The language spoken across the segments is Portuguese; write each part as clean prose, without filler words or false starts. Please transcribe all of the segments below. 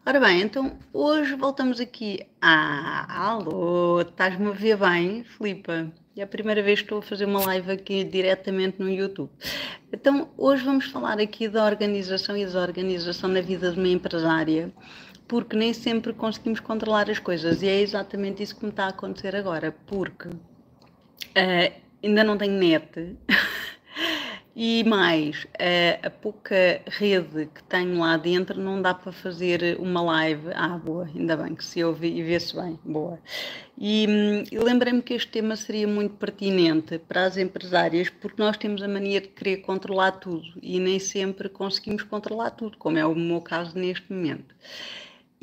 Ora bem, então hoje voltamos aqui. Alô, estás-me a ver bem, Filipa? É a primeira vez que estou a fazer uma live aqui diretamente no YouTube. Então, hoje vamos falar aqui da organização e desorganização na vida de uma empresária, porque nem sempre conseguimos controlar as coisas e é exatamente isso que me está a acontecer agora, porque ainda não tenho net. E mais, a pouca rede que tenho lá dentro não dá para fazer uma live. Boa, ainda bem que se ouve e vê-se bem, boa. E lembrei-me que este tema seria muito pertinente para as empresárias, porque nós temos a mania de querer controlar tudo e nem sempre conseguimos controlar tudo, como é o meu caso neste momento.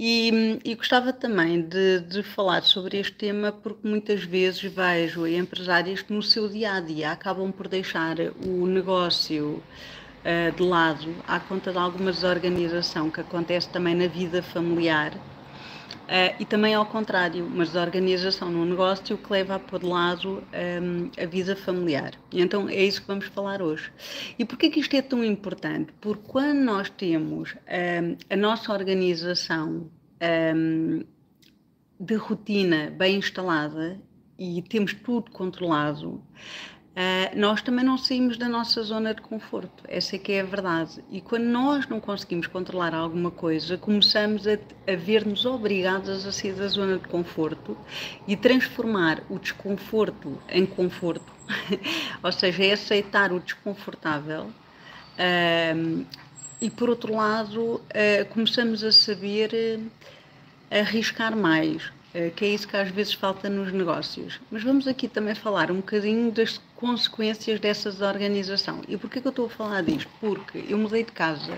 E gostava também de falar sobre este tema porque muitas vezes vejo empresárias que no seu dia a dia acabam por deixar o negócio de lado à conta de alguma desorganização que acontece também na vida familiar. E também ao contrário, uma desorganização no negócio que leva a pôr de lado a vida familiar. E então é isso que vamos falar hoje. E porquê que isto é tão importante? Porque quando nós temos a nossa organização de rotina bem instalada e temos tudo controlado, nós também não saímos da nossa zona de conforto, essa é que é a verdade. E quando nós não conseguimos controlar alguma coisa, começamos a ver-nos obrigadas a sair da zona de conforto e transformar o desconforto em conforto, ou seja, é aceitar o desconfortável. E por outro lado, começamos a saber arriscar mais, que é isso que às vezes falta nos negócios. Mas vamos aqui também falar um bocadinho das consequências dessa desorganização. E porquê que eu estou a falar disto? Porque eu mudei de casa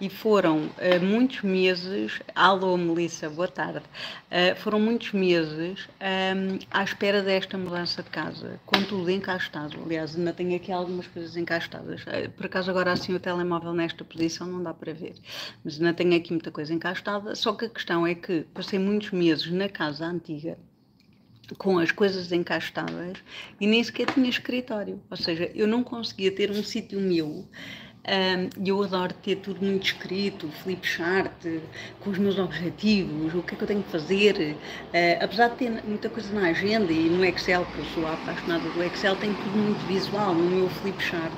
e foram muitos meses, alô Melissa, boa tarde, foram muitos meses à espera desta mudança de casa, com tudo encastado. Aliás, ainda tenho aqui algumas coisas encastadas. Por acaso agora assim o telemóvel nesta posição não dá para ver, mas ainda tenho aqui muita coisa encastada, só que a questão é que passei muitos meses na casa antiga, com as coisas encastadas e nem sequer tinha escritório, ou seja, eu não conseguia ter um sítio meu. Eu adoro ter tudo muito escrito, flip chart, com os meus objetivos, o que é que eu tenho que fazer. Apesar de ter muita coisa na agenda e no Excel, que eu sou apaixonada do Excel, tenho tudo muito visual no meu flip chart.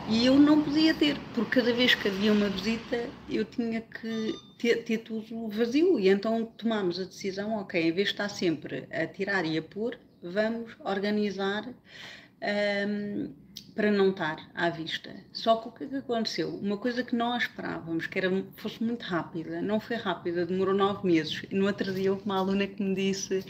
E eu não podia ter, porque cada vez que havia uma visita eu tinha que ter tudo vazio. E então tomámos a decisão, ok, em vez de estar sempre a tirar e a pôr, vamos organizar para não estar à vista. Só que o que é que aconteceu? Uma coisa que nós esperávamos, que fosse muito rápida, não foi rápida, demorou 9 meses. E no outro dia houve uma aluna que me disse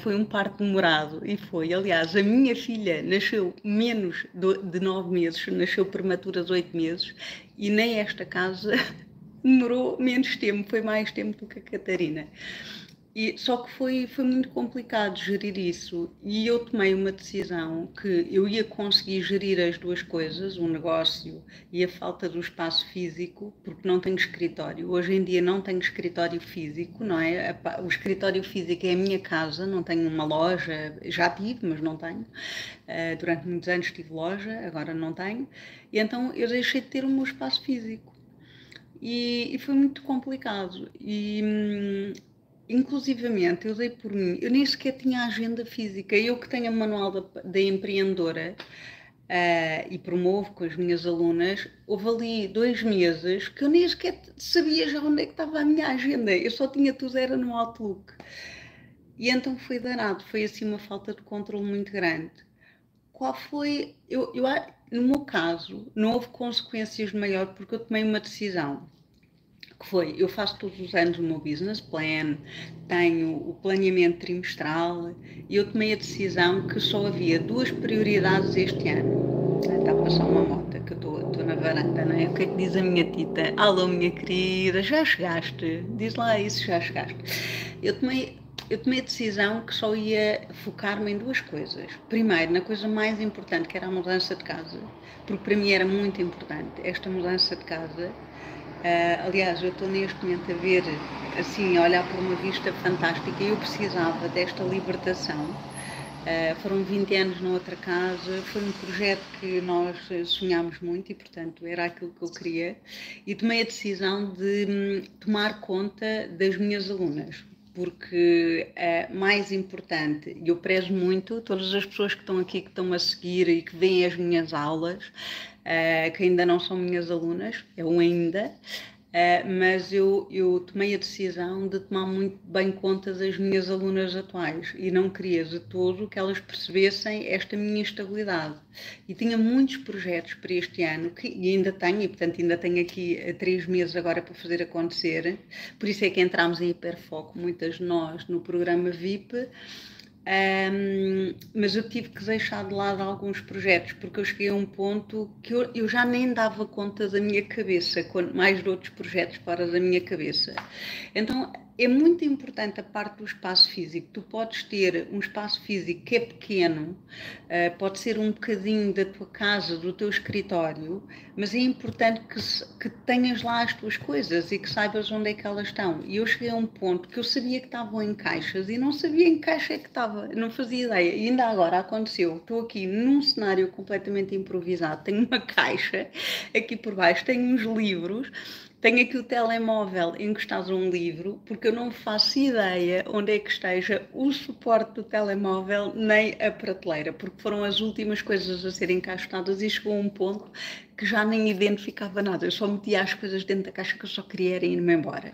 foi um parto demorado. E foi, aliás, a minha filha nasceu menos de 9 meses, nasceu prematura de 8 meses, e nem esta casa demorou menos tempo, foi mais tempo do que a Catarina. Só que foi muito complicado gerir isso e eu tomei uma decisão que eu ia conseguir gerir as duas coisas, o negócio e a falta do espaço físico, porque não tenho escritório. Hoje em dia não tenho escritório físico, não é? O escritório físico é a minha casa, não tenho uma loja, já tive, mas não tenho. Durante muitos anos tive loja, agora não tenho. E então eu deixei de ter o meu espaço físico. E foi muito complicado. Inclusivamente, eu dei por mim, eu nem sequer tinha agenda física. Eu que tenho o manual da empreendedora e promovo com as minhas alunas, houve ali 2 meses que eu nem sequer sabia já onde é que estava a minha agenda. Eu só tinha tudo, era no Outlook. E então foi danado, foi assim uma falta de controle muito grande. Qual foi, no meu caso, não houve consequências maior porque eu tomei uma decisão que foi, eu faço todos os anos o meu business plan, tenho o planeamento trimestral e eu tomei a decisão que só havia 2 prioridades este ano. Está a passar uma moto que eu estou na varanda, não é? O que é que diz a minha tita? Alô, minha querida, já chegaste? Diz lá isso, já chegaste. Eu tomei a decisão que só ia focar-me em 2 coisas. Primeiro, na coisa mais importante, que era a mudança de casa, porque para mim era muito importante esta mudança de casa. Aliás, eu estou neste momento a ver, assim, a olhar para uma vista fantástica e eu precisava desta libertação. Foram 20 anos na outra casa, foi um projeto que nós sonhámos muito e, portanto, era aquilo que eu queria. E tomei a decisão de tomar conta das minhas alunas, porque é mais importante, e eu prezo muito todas as pessoas que estão aqui, que estão a seguir e que veem as minhas aulas, que ainda não são minhas alunas, eu ainda, mas eu tomei a decisão de tomar muito bem conta das minhas alunas atuais e não queria de todo que elas percebessem esta minha estabilidade. E tinha muitos projetos para este ano, e ainda tenho, e portanto ainda tenho aqui 3 meses agora para fazer acontecer, por isso é que entramos em hiperfoco, muitas de nós, no programa VIP. Mas eu tive que deixar de lado alguns projetos, porque eu cheguei a um ponto que eu já nem dava conta da minha cabeça, quanto mais de outros projetos fora da minha cabeça. Então é muito importante a parte do espaço físico. Tu podes ter um espaço físico que é pequeno, pode ser um bocadinho da tua casa, do teu escritório, mas é importante que tenhas lá as tuas coisas e que saibas onde é que elas estão. E eu cheguei a um ponto que eu sabia que estavam em caixas e não sabia em que caixa é que estava, não fazia ideia. E ainda agora aconteceu, estou aqui num cenário completamente improvisado, tenho uma caixa aqui por baixo, tenho uns livros. Tenho aqui o telemóvel encostado a um livro, porque eu não faço ideia onde é que esteja o suporte do telemóvel, nem a prateleira, porque foram as últimas coisas a serem encaixotadas e chegou a um ponto que já nem identificava nada. Eu só metia as coisas dentro da caixa que eu só queria ir-me embora.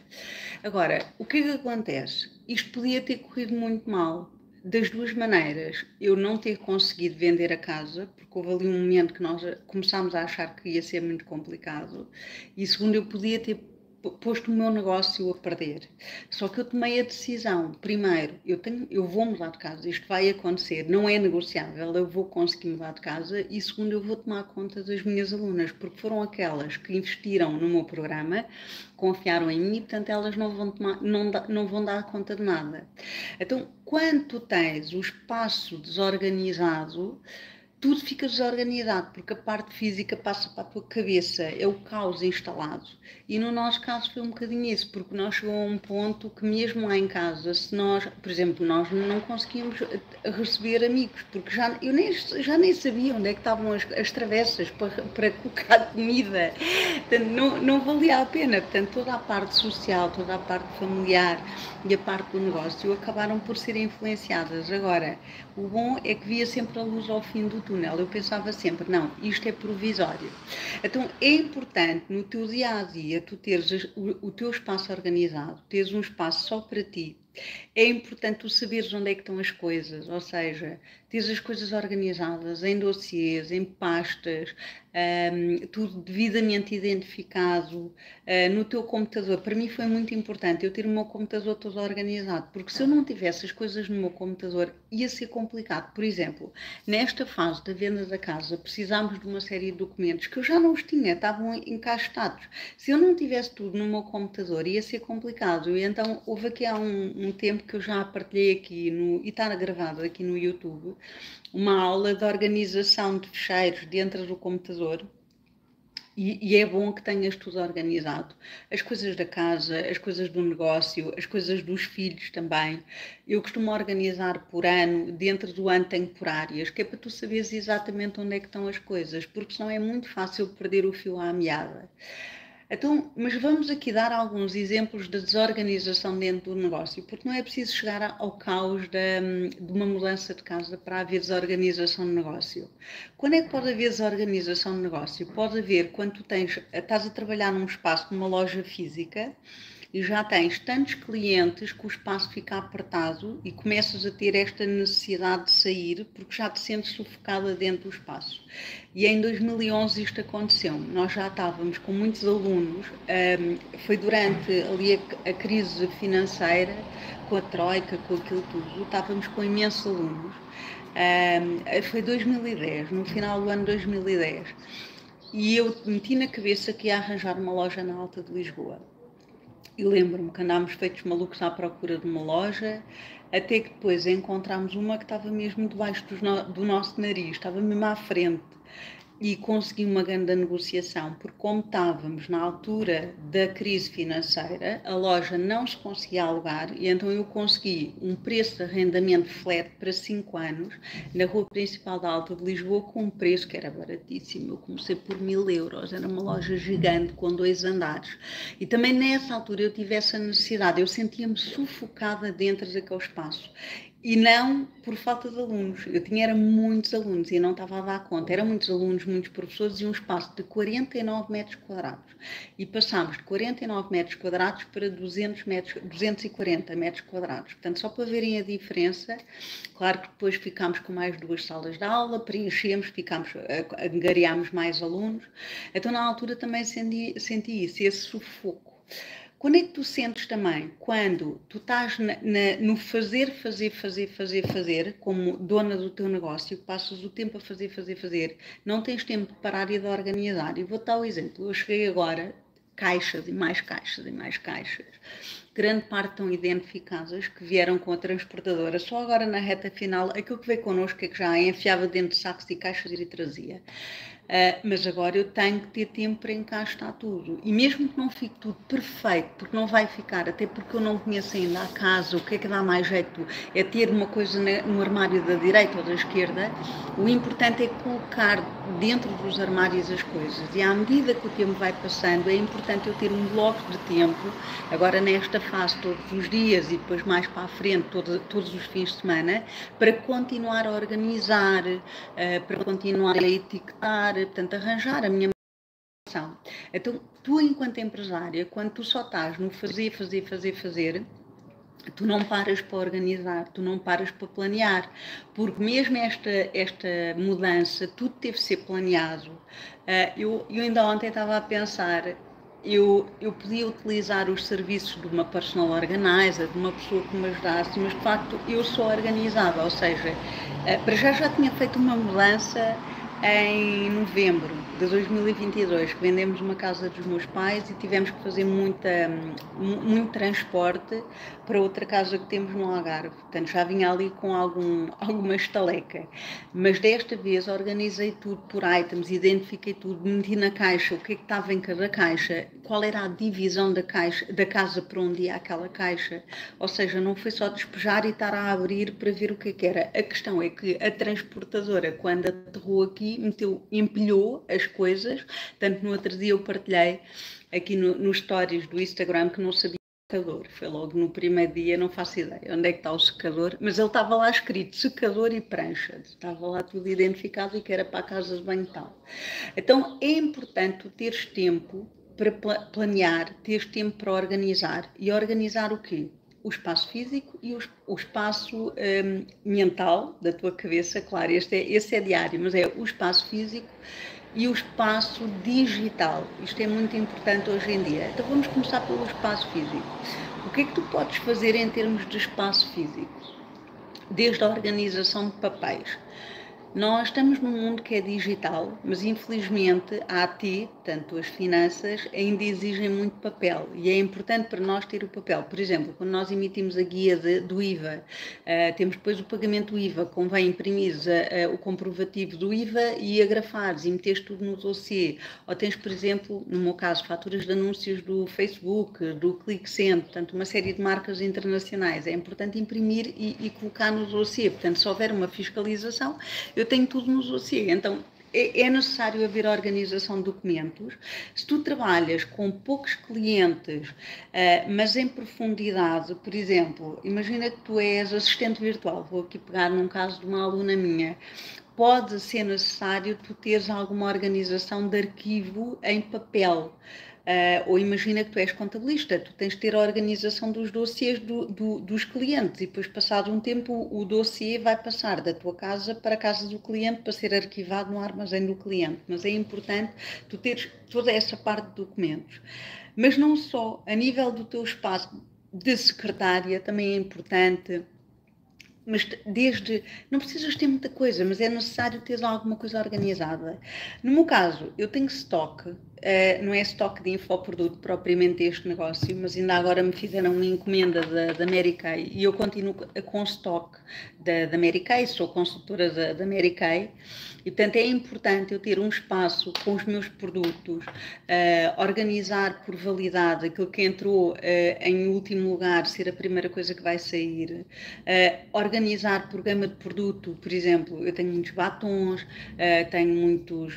Agora, o que é que acontece? Isto podia ter corrido muito mal. Das duas maneiras, eu não ter conseguido vender a casa, porque houve ali um momento que nós começámos a achar que ia ser muito complicado, e segundo, eu podia ter posto o meu negócio a perder. Só que eu tomei a decisão, primeiro, eu vou mudar de casa, isto vai acontecer, não é negociável, eu vou conseguir mudar de casa, e segundo, eu vou tomar conta das minhas alunas, porque foram aquelas que investiram no meu programa, confiaram em mim, e portanto elas não vão dar conta de nada. Então, quando tu tens o espaço desorganizado, tudo fica desorganizado, porque a parte física passa para a tua cabeça, é o caos instalado. E no nosso caso foi um bocadinho isso, porque nós chegamos a um ponto que mesmo lá em casa, se nós, por exemplo, nós não conseguíamos receber amigos, porque já nem sabia onde é que estavam as travessas para colocar comida. Portanto, não valia a pena. Portanto, toda a parte social, toda a parte familiar e a parte do negócio acabaram por ser influenciadas. Agora, o bom é que via sempre a luz ao fim do túnel. Eu pensava sempre, não, isto é provisório. Então é importante no teu dia a dia tu teres o teu espaço organizado, teres um espaço só para ti. É importante tu saberes onde é que estão as coisas, ou seja, teres as coisas organizadas em dossiês, em pastas, tudo devidamente identificado no teu computador. Para mim foi muito importante eu ter o meu computador todo organizado, porque se eu não tivesse as coisas no meu computador ia ser complicado. Por exemplo, nesta fase da venda da casa precisámos de uma série de documentos que eu já não os tinha, estavam encaixotados. Se eu não tivesse tudo no meu computador ia ser complicado. E então houve aqui há um tempo que eu já partilhei aqui e está gravado aqui no YouTube, uma aula de organização de fecheiros dentro do computador. E é bom que tenhas tudo organizado. As coisas da casa, as coisas do negócio, as coisas dos filhos também. Eu costumo organizar por ano, dentro do ano temporárias, que é para tu saberes exatamente onde é que estão as coisas, porque senão é muito fácil perder o fio à meada. Então, mas vamos aqui dar alguns exemplos de desorganização dentro do negócio, porque não é preciso chegar ao caos de uma mudança de casa para haver desorganização de negócio. Quando é que pode haver desorganização de negócio? Pode haver quando tu estás a trabalhar num espaço, numa loja física, e já tens tantos clientes que o espaço fica apertado e começas a ter esta necessidade de sair porque já te sentes sufocada dentro do espaço. E em 2011 isto aconteceu. Nós já estávamos com muitos alunos, foi durante ali a crise financeira, com a troika, com aquilo tudo, estávamos com imensos alunos. Foi 2010, no final do ano 2010. E eu meti na cabeça que ia arranjar uma loja na Alta de Lisboa. E lembro-me que andámos feitos malucos à procura de uma loja, até que depois encontramos uma que estava mesmo debaixo do nosso nariz, estava mesmo à frente. e consegui uma grande negociação, porque como estávamos na altura da crise financeira, a loja não se conseguia alugar e então eu consegui um preço de arrendamento flat para 5 anos na rua principal da Alta de Lisboa com um preço que era baratíssimo. Eu comecei por 1.000 euros, era uma loja gigante com 2 andares. E também nessa altura eu tive essa necessidade, eu sentia-me sufocada dentro daquele espaço. E não por falta de alunos. Eu tinha muitos alunos e não estava a dar conta. Eram muitos alunos, muitos professores e um espaço de 49 metros quadrados. E passámos de 49 metros quadrados para 240 metros quadrados. Portanto, só para verem a diferença, claro que depois ficámos com mais 2 salas de aula, preenchemos, angariámos mais alunos. Então, na altura também senti isso, esse sufoco. Quando é que tu sentes também? Quando tu estás no fazer, como dona do teu negócio, passas o tempo a fazer, não tens tempo de parar e de organizar. E vou-te dar o exemplo. Eu cheguei agora, caixas e mais caixas e mais caixas. Grande parte estão identificadas, que vieram com a transportadora. Só agora na reta final, aquilo que veio connosco é que já enfiava dentro de sacos e caixas e trazia. Mas agora eu tenho que ter tempo para encaixar tudo. E mesmo que não fique tudo perfeito, porque não vai ficar, até porque eu não conheço ainda a casa, o que é que dá mais jeito é ter uma coisa no armário da direita ou da esquerda, o importante é colocar dentro dos armários as coisas. E à medida que o tempo vai passando, é importante eu ter um bloco de tempo, agora nesta fase todos os dias e depois mais para a frente, todos os fins de semana, para continuar a organizar, para continuar a etiquetar, portanto, arranjar a minha motivação. Então, tu, enquanto empresária, quando tu só estás no fazer, tu não paras para organizar, tu não paras para planear, porque mesmo esta mudança, tudo teve de ser planeado. Eu ainda ontem estava a pensar, eu podia utilizar os serviços de uma personal organizer, de uma pessoa que me ajudasse, mas de facto eu sou organizada, ou seja, para já tinha feito uma mudança em novembro de 2022, que vendemos uma casa dos meus pais e tivemos que fazer muito transporte para outra casa que temos no Algarve. Portanto, já vinha ali com alguma estaleca. Mas desta vez organizei tudo por items, identifiquei tudo, meti na caixa o que é que estava em cada caixa, qual era a divisão da casa para onde ia aquela caixa. Ou seja, não foi só despejar e estar a abrir para ver o que é que era. A questão é que a transportadora, quando aterrou aqui, empilhou as coisas. Tanto no outro dia eu partilhei aqui nos stories do Instagram que não sabia o secador. Foi logo no primeiro dia, não faço ideia onde é que está o secador, mas ele estava lá escrito secador e prancha. Estava lá tudo identificado e que era para a casa de banho tal. Então é importante tu teres tempo para planear, teres tempo para organizar. E organizar o quê? O espaço físico e o espaço mental da tua cabeça, claro, esse é diário, mas é o espaço físico e o espaço digital. Isto é muito importante hoje em dia. Então vamos começar pelo espaço físico. O que é que tu podes fazer em termos de espaço físico? Desde a organização de papéis. Nós estamos num mundo que é digital, mas infelizmente a AT, portanto as finanças, ainda exigem muito papel e é importante para nós ter o papel. Por exemplo, quando nós emitimos a guia do IVA, temos depois o pagamento do IVA, convém imprimir o comprovativo do IVA e agrafares e meteres tudo no dossiê. Ou tens, por exemplo, no meu caso, faturas de anúncios do Facebook, do ClickSend, portanto uma série de marcas internacionais. É importante imprimir e colocar no dossiê. Portanto, se houver uma fiscalização, eu tenho tudo no dossiê, então é necessário haver organização de documentos. Se tu trabalhas com poucos clientes, mas em profundidade, por exemplo, imagina que tu és assistente virtual, vou aqui pegar num caso de uma aluna minha, pode ser necessário tu teres alguma organização de arquivo em papel. Ou imagina que tu és contabilista, tu tens de ter a organização dos dossiês dos clientes e depois, passado um tempo, o dossiê vai passar da tua casa para a casa do cliente para ser arquivado no armazém do cliente. Mas é importante tu teres toda essa parte de documentos. Mas não só, a nível do teu espaço de secretária também é importante. Mas não precisas ter muita coisa, mas é necessário ter alguma coisa organizada. No meu caso, eu tenho estoque não é stock de infoproduto propriamente este negócio, mas ainda agora me fizeram uma encomenda da Mary Kay e eu continuo com stock da Mary Kay, sou consultora da Mary Kay e portanto é importante eu ter um espaço com os meus produtos, organizar por validade aquilo que entrou em último lugar, ser a primeira coisa que vai sair, organizar por gama de produto, por exemplo, eu tenho muitos batons, tenho muitos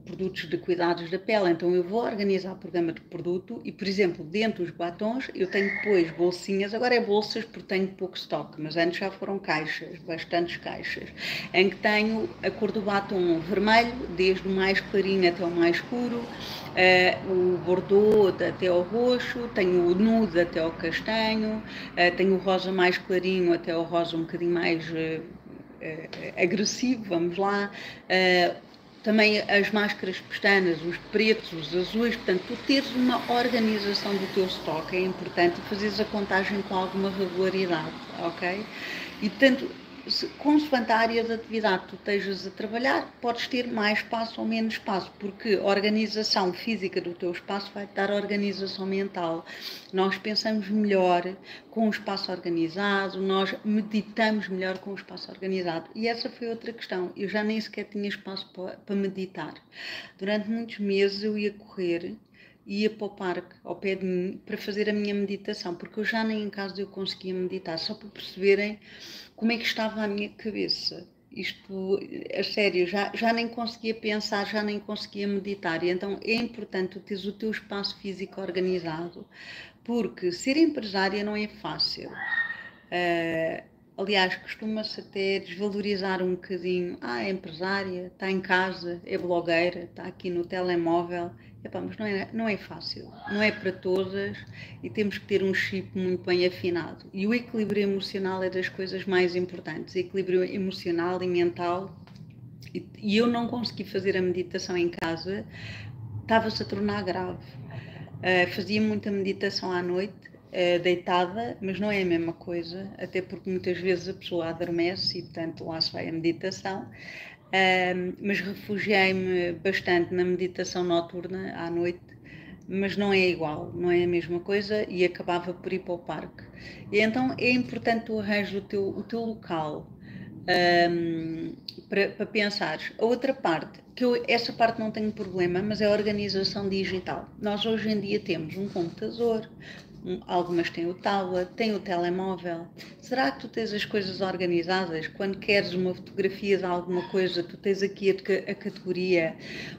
produtos de cuidados da pele, então eu vou organizar por gama de produto e, por exemplo, dentro dos batons eu tenho depois bolsinhas, agora é bolsas porque tenho pouco estoque, mas antes já foram caixas, bastantes caixas, em que tenho a cor do batom vermelho, desde o mais clarinho até o mais escuro, o bordeaux até ao roxo, tenho o nude até ao castanho, tenho o rosa mais clarinho até ao rosa um bocadinho mais agressivo, vamos lá. Também as máscaras pestanas, os pretos, os azuis, portanto, tu teres uma organização do teu estoque é importante e fazeres a contagem com alguma regularidade, ok? E, portanto, consoante a área de atividade que tu estejas a trabalhar, podes ter mais espaço ou menos espaço, porque a organização física do teu espaço vai te dar organização mental. Nós pensamos melhor com o espaço organizado, nós meditamos melhor com o espaço organizado. E essa foi outra questão. Eu já nem sequer tinha espaço para meditar. Durante muitos meses eu ia correr, ia para o parque ao pé de mim para fazer a minha meditação, porque eu já nem em casa eu conseguia meditar, só para perceberem como é que estava a minha cabeça. Isto, a sério, já nem conseguia pensar, já nem conseguia meditar. E então é importante tu teres o teu espaço físico organizado, porque ser empresária não é fácil. Aliás, costuma-se até desvalorizar um bocadinho. É empresária, está em casa, é blogueira, está aqui no telemóvel. Epá, mas não é fácil, não é para todas e temos que ter um chip muito bem afinado. E o equilíbrio emocional é das coisas mais importantes, equilíbrio emocional e mental. E eu não consegui fazer a meditação em casa, estava-se a tornar grave. Fazia muita meditação à noite, deitada, mas não é a mesma coisa, até porque muitas vezes a pessoa adormece e, portanto, lá se vai a meditação. Mas refugiei-me bastante na meditação noturna à noite, mas não é igual, não é a mesma coisa e acabava por ir para o parque. E então é importante tu arranjar o teu local para pensares. A outra parte, essa parte não tenho problema, mas é a organização digital. Nós hoje em dia temos um computador, algumas têm o tablet, têm o telemóvel. Será que tu tens as coisas organizadas? Quando queres uma fotografia de alguma coisa, tu tens aqui a categoria.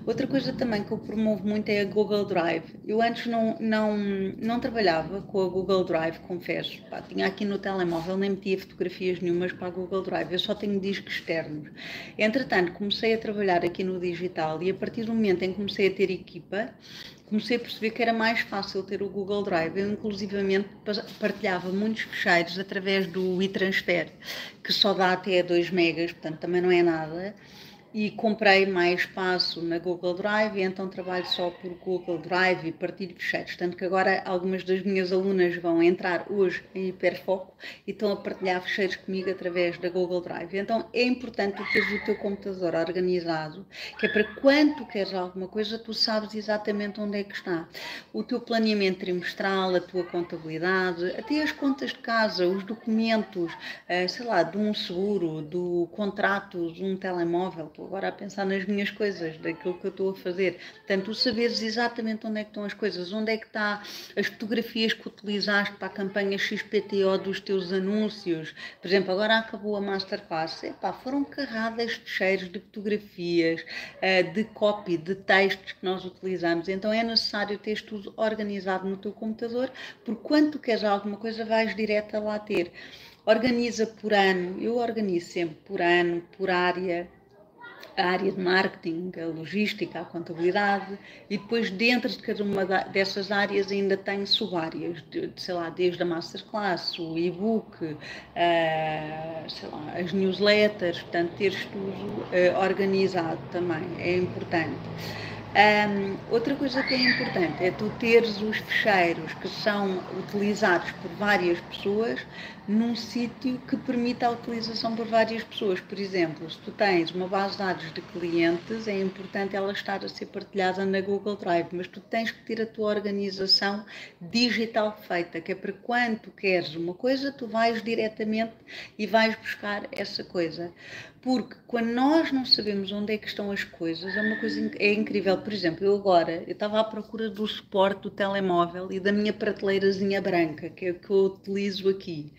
Outra coisa também que eu promovo muito é a Google Drive. Eu antes não trabalhava com a Google Drive, confesso. Tinha aqui no telemóvel, nem metia fotografias nenhumas para a Google Drive. Eu só tenho discos externos. Entretanto, comecei a trabalhar aqui no digital e a partir do momento em que comecei a ter equipa, comecei a perceber que era mais fácil ter o Google Drive. Eu, inclusivamente, partilhava muitos ficheiros através do e-transfer, que só dá até 2 megas, portanto também não é nada. E comprei mais espaço na Google Drive e então trabalho só por Google Drive e partilho ficheiros. Tanto que agora algumas das minhas alunas vão entrar hoje em hiperfoco e estão a partilhar ficheiros comigo através da Google Drive. Então é importante tu teres o teu computador organizado, que é para quando tu queres alguma coisa, tu sabes exatamente onde é que está. O teu planeamento trimestral, a tua contabilidade, até as contas de casa, os documentos, sei lá, de um seguro, do contrato de um telemóvel. Estou agora a pensar nas minhas coisas, daquilo que eu estou a fazer. Portanto, tu saberes exatamente onde é que estão as coisas, onde é que está as fotografias que utilizaste para a campanha XPTO dos teus anúncios. Por exemplo, agora acabou a Masterclass. Foram carradas de cheiros de fotografias, de copy, de textos que nós utilizamos. Então é necessário teres tudo organizado no teu computador, porque quando tu queres alguma coisa, vais direto a lá ter. Organiza por ano, eu organizo sempre por ano, por área, a área de marketing, a logística, a contabilidade, e depois dentro de cada uma dessas áreas ainda tenho sub-áreas, sei lá, desde a Masterclass, o e-book, sei lá, as newsletters, portanto, teres tudo organizado também, é importante. Outra coisa que é importante é tu teres os ficheiros que são utilizados por várias pessoas num sítio que permita a utilização por várias pessoas. Por exemplo, se tu tens uma base de dados de clientes, é importante ela estar a ser partilhada na Google Drive, mas tu tens que ter a tua organização digital feita, que é para quando tu queres uma coisa, tu vais diretamente e vais buscar essa coisa. Porque quando nós não sabemos onde é que estão as coisas, é uma coisa incrível. Por exemplo, eu estava à procura do suporte do telemóvel e da minha prateleirazinha branca, que é o que eu utilizo aqui.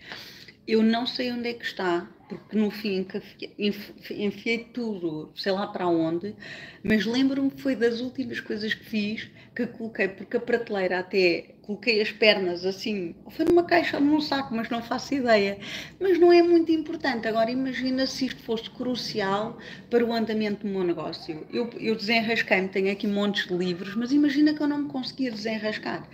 Eu não sei onde é que está, porque no fim enfiei tudo, sei lá para onde, mas lembro-me que foi das últimas coisas que fiz, que coloquei, porque a prateleira até coloquei as pernas assim, foi numa caixa ou num saco, mas não faço ideia. Mas não é muito importante. Agora imagina se isto fosse crucial para o andamento do meu negócio. Eu desenrasquei-me, tenho aqui montes de livros, mas imagina que eu não me conseguia desenrascar.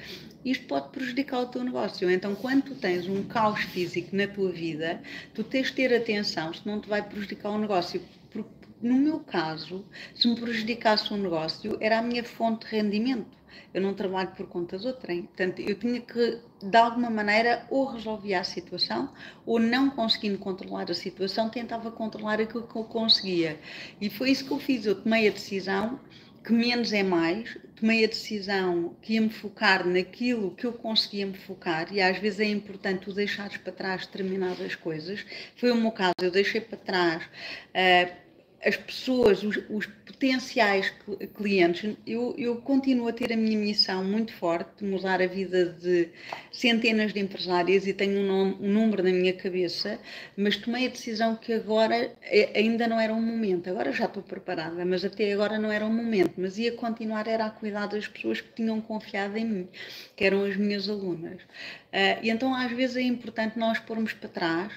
Isto pode prejudicar o teu negócio. Então, quando tu tens um caos físico na tua vida, tu tens de ter atenção, senão te vai prejudicar o negócio. Porque, no meu caso, se me prejudicasse o negócio, era a minha fonte de rendimento. Eu não trabalho por conta de outrem. Portanto, eu tinha que, de alguma maneira, ou resolvia a situação, ou não conseguindo controlar a situação, tentava controlar aquilo que eu conseguia. E foi isso que eu fiz. Eu tomei a decisão que menos é mais, tomei a decisão que ia me focar naquilo que eu conseguia me focar, e às vezes é importante tu deixares para trás determinadas coisas. Foi o meu caso, eu deixei para trás as pessoas, os potenciais clientes. Eu continuo a ter a minha missão muito forte de mudar a vida de centenas de empresários e tenho um número na minha cabeça, mas tomei a decisão que agora ainda não era um momento. Agora já estou preparada, mas até agora não era um momento, mas ia continuar era a cuidar das pessoas que tinham confiado em mim, que eram as minhas alunas. E então às vezes é importante nós pormos para trás.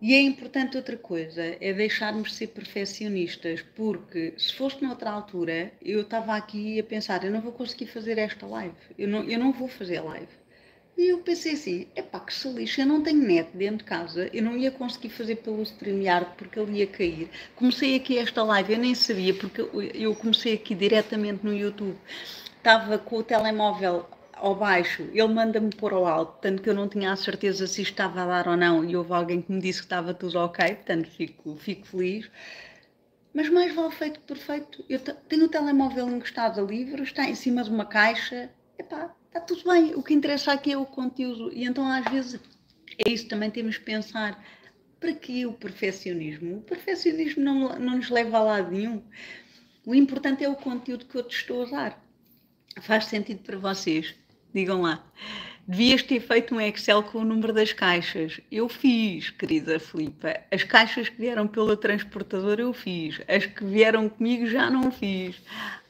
E é importante outra coisa, é deixarmos de ser perfeccionistas, porque se fosse noutra altura, eu estava aqui a pensar, eu não vou conseguir fazer esta live, eu não vou fazer live. E eu pensei assim, epá, que se lixa, eu não tenho net dentro de casa, eu não ia conseguir fazer pelo StreamYard porque ele ia cair. Comecei aqui esta live, eu nem sabia, porque eu comecei aqui diretamente no YouTube. Estava com o telemóvel ao baixo, ele manda-me pôr ao alto, tanto que eu não tinha a certeza se isto estava a dar ou não, e houve alguém que me disse que estava tudo ok, portanto fico feliz. Mas mais vale feito que perfeito. Eu tenho o telemóvel encostado a livro, está em cima de uma caixa, epá, está tudo bem. O que interessa aqui é o conteúdo. E então às vezes é isso, também temos que pensar, para que o perfeccionismo? O perfeccionismo não nos leva a lado nenhum. O importante é o conteúdo que eu te estou a dar. Faz sentido para vocês? Digam lá. Devias ter feito um Excel com o número das caixas. Eu fiz, querida Filipa. As caixas que vieram pelo transportador eu fiz. As que vieram comigo já não fiz.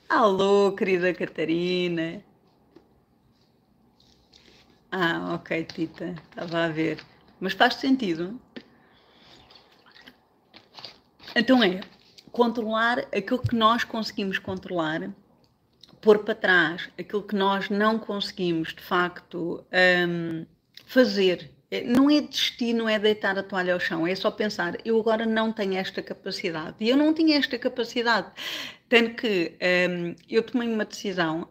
Alô, querida Catarina. Ah, ok, Tita. Estava a ver. Mas faz sentido. Então é controlar aquilo que nós conseguimos controlar, pôr para trás aquilo que nós não conseguimos, de facto, fazer. Não é desistir, não é deitar a toalha ao chão, é só pensar, eu agora não tenho esta capacidade. E eu não tinha esta capacidade. Tanto que eu tomei uma decisão.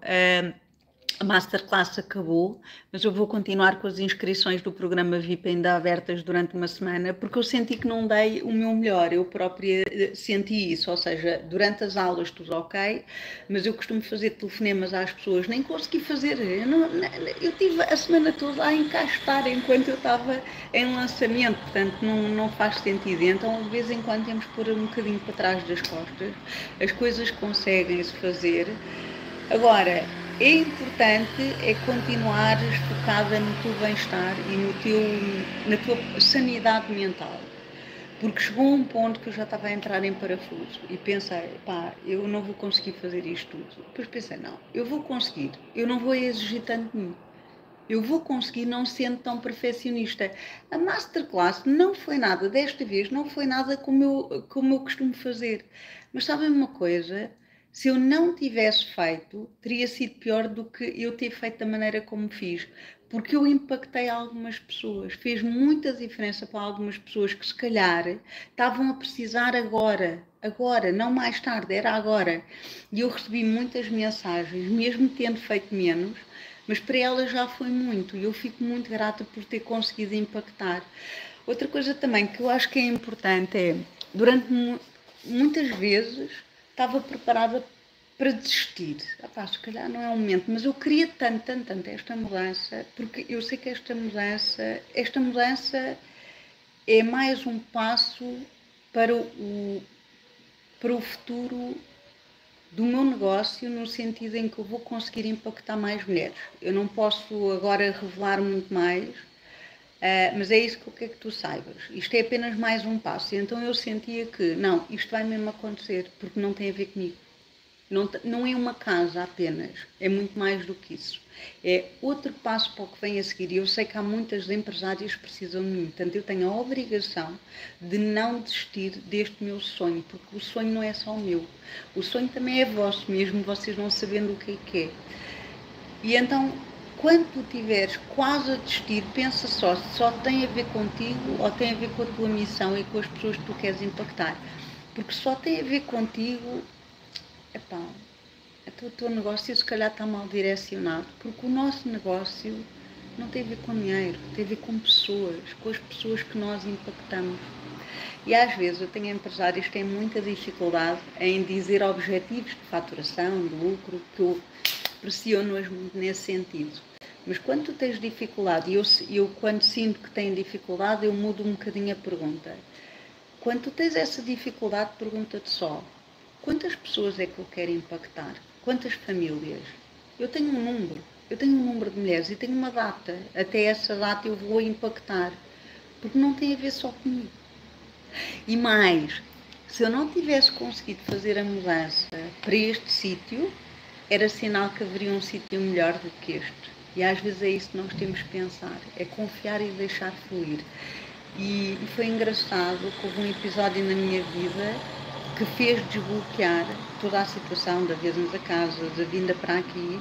A Masterclass acabou, mas eu vou continuar com as inscrições do programa VIP ainda abertas durante uma semana, porque eu senti que não dei o meu melhor, eu própria senti isso, ou seja, durante as aulas tudo ok, mas eu costumo fazer telefonemas às pessoas, nem consegui fazer, eu tive a semana toda a encastar enquanto eu estava em lançamento, portanto não faz sentido, então de vez em quando temos que pôr um bocadinho para trás das costas, as coisas conseguem-se fazer. Agora, é importante é continuares focada no teu bem-estar e na tua sanidade mental. Porque chegou um ponto que eu já estava a entrar em parafuso e pensei, pá, eu não vou conseguir fazer isto tudo. Depois pensei, não, eu vou conseguir, eu não vou exigir tanto de mim. Eu vou conseguir não sendo tão perfeccionista. A Masterclass não foi nada, desta vez, não foi nada como eu costumo fazer. Mas sabem uma coisa? Se eu não tivesse feito, teria sido pior do que eu ter feito da maneira como fiz. porque eu impactei algumas pessoas, fez muita diferença para algumas pessoas que se calhar estavam a precisar agora, não mais tarde, era agora. E eu recebi muitas mensagens, mesmo tendo feito menos, mas para elas já foi muito e eu fico muito grata por ter conseguido impactar. Outra coisa também que eu acho que é importante é, durante muitas vezes estava preparada para desistir. Se calhar não é o momento, mas eu queria tanto esta mudança, porque eu sei que esta mudança é mais um passo para o futuro do meu negócio, no sentido em que eu vou conseguir impactar mais mulheres. Eu não posso agora revelar muito mais, mas é isso que eu quero que tu saibas. Isto é apenas mais um passo. E então eu sentia que, não, isto vai mesmo acontecer, porque não tem a ver comigo. Não é uma casa apenas, é muito mais do que isso. É outro passo para o que vem a seguir. E eu sei que há muitas empresárias que precisam de mim. Portanto, eu tenho a obrigação de não desistir deste meu sonho, porque o sonho não é só o meu. O sonho também é vosso, mesmo vocês não sabendo o que é. E então, quando tu estiveres quase a desistir, pensa só tem a ver contigo ou tem a ver com a tua missão e com as pessoas que tu queres impactar. Porque só tem a ver contigo, então o teu negócio se calhar está mal direcionado, porque o nosso negócio não tem a ver com dinheiro, tem a ver com pessoas, com as pessoas que nós impactamos. E às vezes eu tenho empresários que têm muita dificuldade em dizer objetivos de faturação, de lucro, que eu pressiono-as muito nesse sentido. Mas quando tu tens dificuldade, e eu quando sinto que tenho dificuldade, eu mudo um bocadinho a pergunta. Quando tu tens essa dificuldade, pergunta-te só, quantas pessoas é que eu quero impactar? Quantas famílias? Eu tenho um número de mulheres e tenho uma data. Até essa data eu vou impactar, porque não tem a ver só comigo. E mais, se eu não tivesse conseguido fazer a mudança para este sítio, era sinal que haveria um sítio melhor do que este. E às vezes é isso que nós temos que pensar, é confiar e deixar fluir. E foi engraçado que houve um episódio na minha vida que fez desbloquear toda a situação da vez-nos a casa, da vinda para aqui,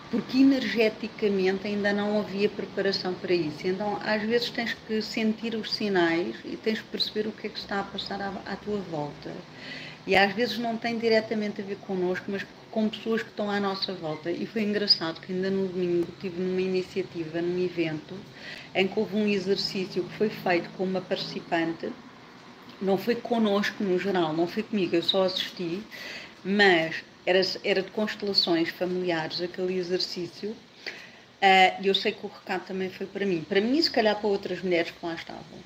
porque energeticamente ainda não havia preparação para isso. Então, às vezes tens que sentir os sinais e tens que perceber o que é que está a passar à tua volta. E às vezes não tem diretamente a ver connosco, mas com pessoas que estão à nossa volta. E foi engraçado que ainda no domingo estive numa iniciativa, num evento, em que houve um exercício que foi feito com uma participante. Não foi connosco no geral, não foi comigo, eu só assisti, mas era de constelações familiares aquele exercício, e eu sei que o recado também foi para mim e se calhar para outras mulheres que lá estavam,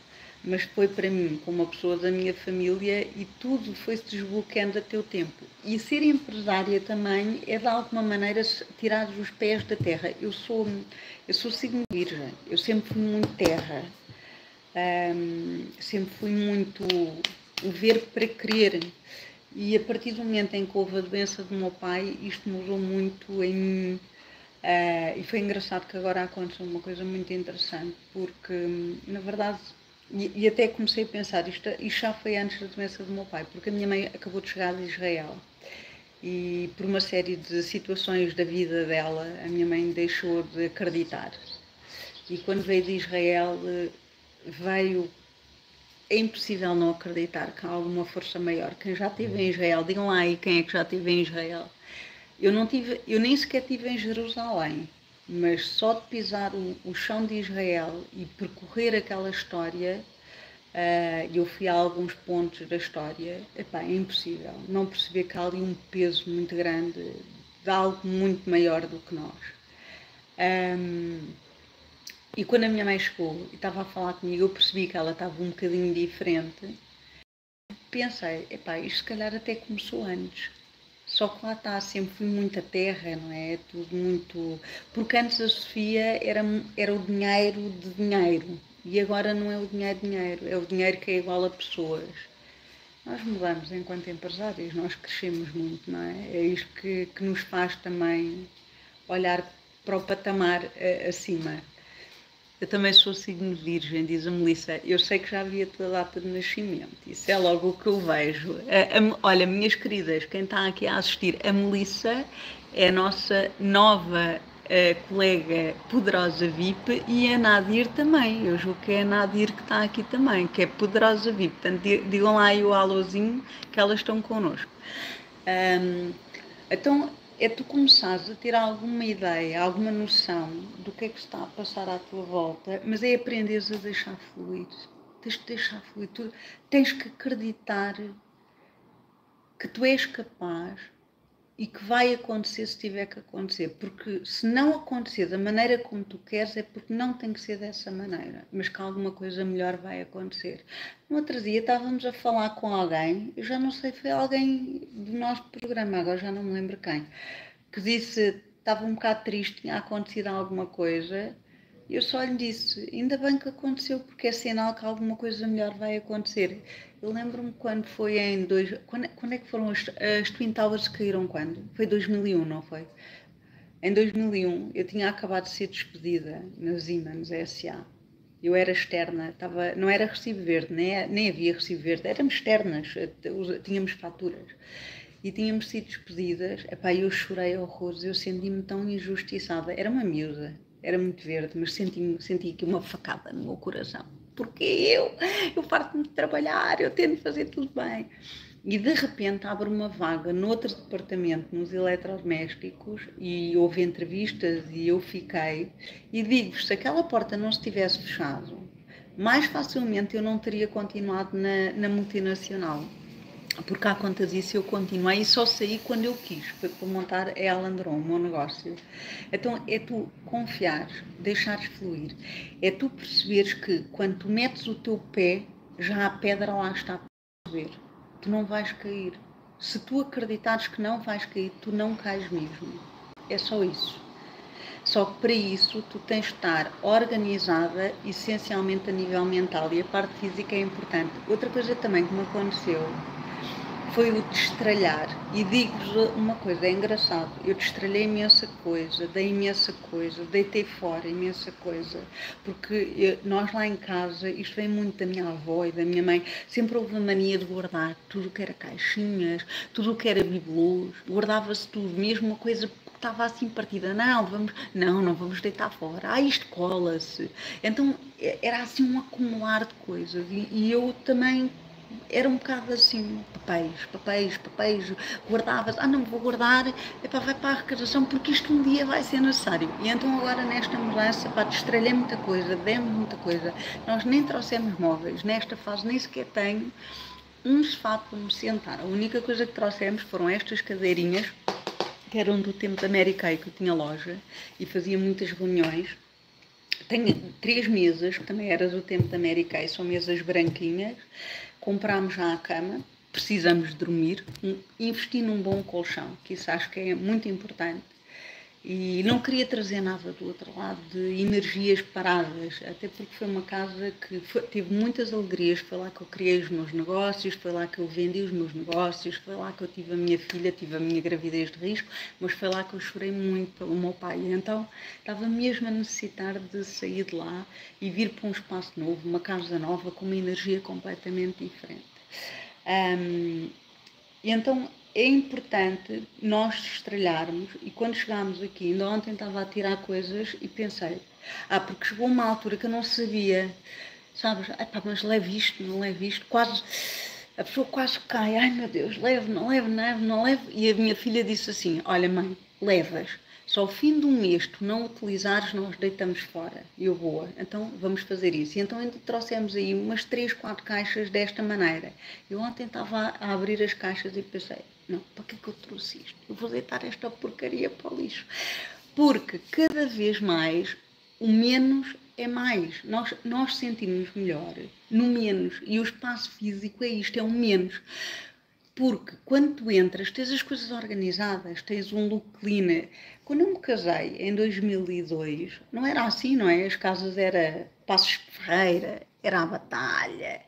mas foi para mim, como uma pessoa da minha família, e tudo foi-se desbloqueando a teu tempo. E ser empresária também é de alguma maneira tirar os pés da terra. Eu sou signo virgem, eu sempre fui muito terra. Sempre fui muito ver para crer, e a partir do momento em que houve a doença do meu pai, isto mudou muito em mim, e foi engraçado que agora aconteceu uma coisa muito interessante, porque na verdade, e até comecei a pensar, isto já foi antes da doença do meu pai, porque a minha mãe acabou de chegar de Israel e por uma série de situações da vida dela, a minha mãe deixou de acreditar, e quando veio de Israel é impossível não acreditar que há alguma força maior. Quem já esteve em Israel, digam lá aí quem é que já esteve em Israel. Eu nem sequer estive em Jerusalém, mas só de pisar o chão de Israel e percorrer aquela história, eu fui a alguns pontos da história, é impossível não perceber que há ali um peso muito grande de algo muito maior do que nós. E quando a minha mãe chegou e estava a falar comigo, eu percebi que ela estava um bocadinho diferente. Pensei, isto se calhar até começou antes. Só que lá está, sempre fui muita terra, não é? Tudo muito... Porque antes a Sofia era o dinheiro de dinheiro. E agora não é o dinheiro de dinheiro, é o dinheiro que é igual a pessoas. Nós mudamos enquanto empresários, nós crescemos muito, não é? É isto que nos faz também olhar para o patamar acima. Eu também sou signo virgem, diz a Melissa. Eu sei que já vi a tua data de nascimento. Isso é logo o que eu vejo. Olha, minhas queridas, quem está aqui a assistir, a Melissa é a nossa nova a colega poderosa VIP e a Nadir também. Eu julgo que é a Nadir que está aqui também, que é poderosa VIP. Portanto, digam lá aí o alôzinho que elas estão connosco. Então, é tu começares a ter alguma ideia, alguma noção do que é que está a passar à tua volta, mas é aprenderes a deixar fluir. Tens de deixar fluir. Tu tens que acreditar que tu és capaz e que vai acontecer se tiver que acontecer, porque se não acontecer da maneira como tu queres é porque não tem que ser dessa maneira, mas que alguma coisa melhor vai acontecer. No outro dia estávamos a falar com alguém, eu já não sei, foi alguém do nosso programa, agora já não me lembro quem, que disse, estava um bocado triste, tinha acontecido alguma coisa, e eu só lhe disse, ainda bem que aconteceu, porque é sinal que alguma coisa melhor vai acontecer. Eu lembro-me quando foi quando é que foram as Twin Towers que caíram quando? Foi 2001, não foi? Em 2001 eu tinha acabado de ser despedida na Siemens SA. Eu era externa, não era recibo verde, nem havia recibo verde, éramos externas, tínhamos faturas. E tínhamos sido despedidas, epá, eu chorei horrores, eu senti-me tão injustiçada. Era uma miúda, era muito verde, mas senti aqui uma facada no meu coração. Porque eu farto-me de trabalhar, eu tento fazer tudo bem. E de repente abre uma vaga noutro departamento, nos eletrodomésticos, e houve entrevistas e eu fiquei. E digo-vos, se aquela porta não se tivesse fechado, mais facilmente eu não teria continuado na multinacional. Porque à conta disso eu continuei e só saí quando eu quis, foi para montar a Alandron, o meu negócio. Então é tu confiares, deixares fluir, é tu perceberes que quando tu metes o teu pé, já a pedra lá está a ver. Tu não vais cair. Se tu acreditares que não vais cair, tu não cais mesmo. É só isso. Só que para isso tu tens de estar organizada, essencialmente a nível mental, e a parte física é importante. Outra coisa também que me aconteceu foi o destralhar. E digo-vos uma coisa, é engraçado, eu destralhei imensa coisa, dei imensa coisa, deitei fora imensa coisa, porque nós lá em casa, isto vem muito da minha avó e da minha mãe, sempre houve a mania de guardar tudo o que era caixinhas, tudo o que era bibelôs, guardava-se tudo, mesmo uma coisa que estava assim partida, não vamos deitar fora, isto cola-se. Então era assim um acumular de coisas, e eu também era um bocado assim, papéis, guardava-se, não vou guardar, epá, vai para a arrecadação porque isto um dia vai ser necessário. E então agora nesta mudança, pá, destralhei muita coisa, demos muita coisa, nós nem trouxemos móveis, nesta fase nem sequer tenho um sofá para me sentar. A única coisa que trouxemos foram estas cadeirinhas, que eram do tempo da Mary Kay, que eu tinha loja e fazia muitas reuniões. Tenho 3 mesas, que também era do tempo da Mary Kay, são mesas branquinhas. Comprámos já a cama, precisamos dormir, investir num bom colchão, que isso acho que é muito importante. E não queria trazer nada do outro lado de energias paradas, até porque foi uma casa que teve muitas alegrias, foi lá que eu criei os meus negócios, foi lá que eu vendi os meus negócios, foi lá que eu tive a minha filha, tive a minha gravidez de risco, mas foi lá que eu chorei muito pelo meu pai. E então estava mesmo a necessitar de sair de lá e vir para um espaço novo, uma casa nova, com uma energia completamente diferente. E então é importante nós estrelharmos, e quando chegámos aqui, ainda ontem estava a tirar coisas e pensei, porque chegou uma altura que eu não sabia, sabes, mas leve isto, não leve isto, quase, a pessoa quase cai, ai meu Deus, leve, não leve, e a minha filha disse assim, olha mãe, levas, só ao fim de um mês tu não utilizares, nós deitamos fora. E eu, boa, então vamos fazer isso. E então ainda trouxemos aí umas 3, 4 caixas desta maneira. Eu ontem estava a abrir as caixas e pensei, não, para que é que eu trouxe isto? Eu vou deitar esta porcaria para o lixo. Porque cada vez mais o menos é mais. Nós sentimos melhor no menos. E o espaço físico é isto, é o menos. Porque quando tu entras, tens as coisas organizadas, tens um look clean. Quando eu me casei, em 2002, não era assim, não é? As casas eram Passos Ferreira, era a Batalha,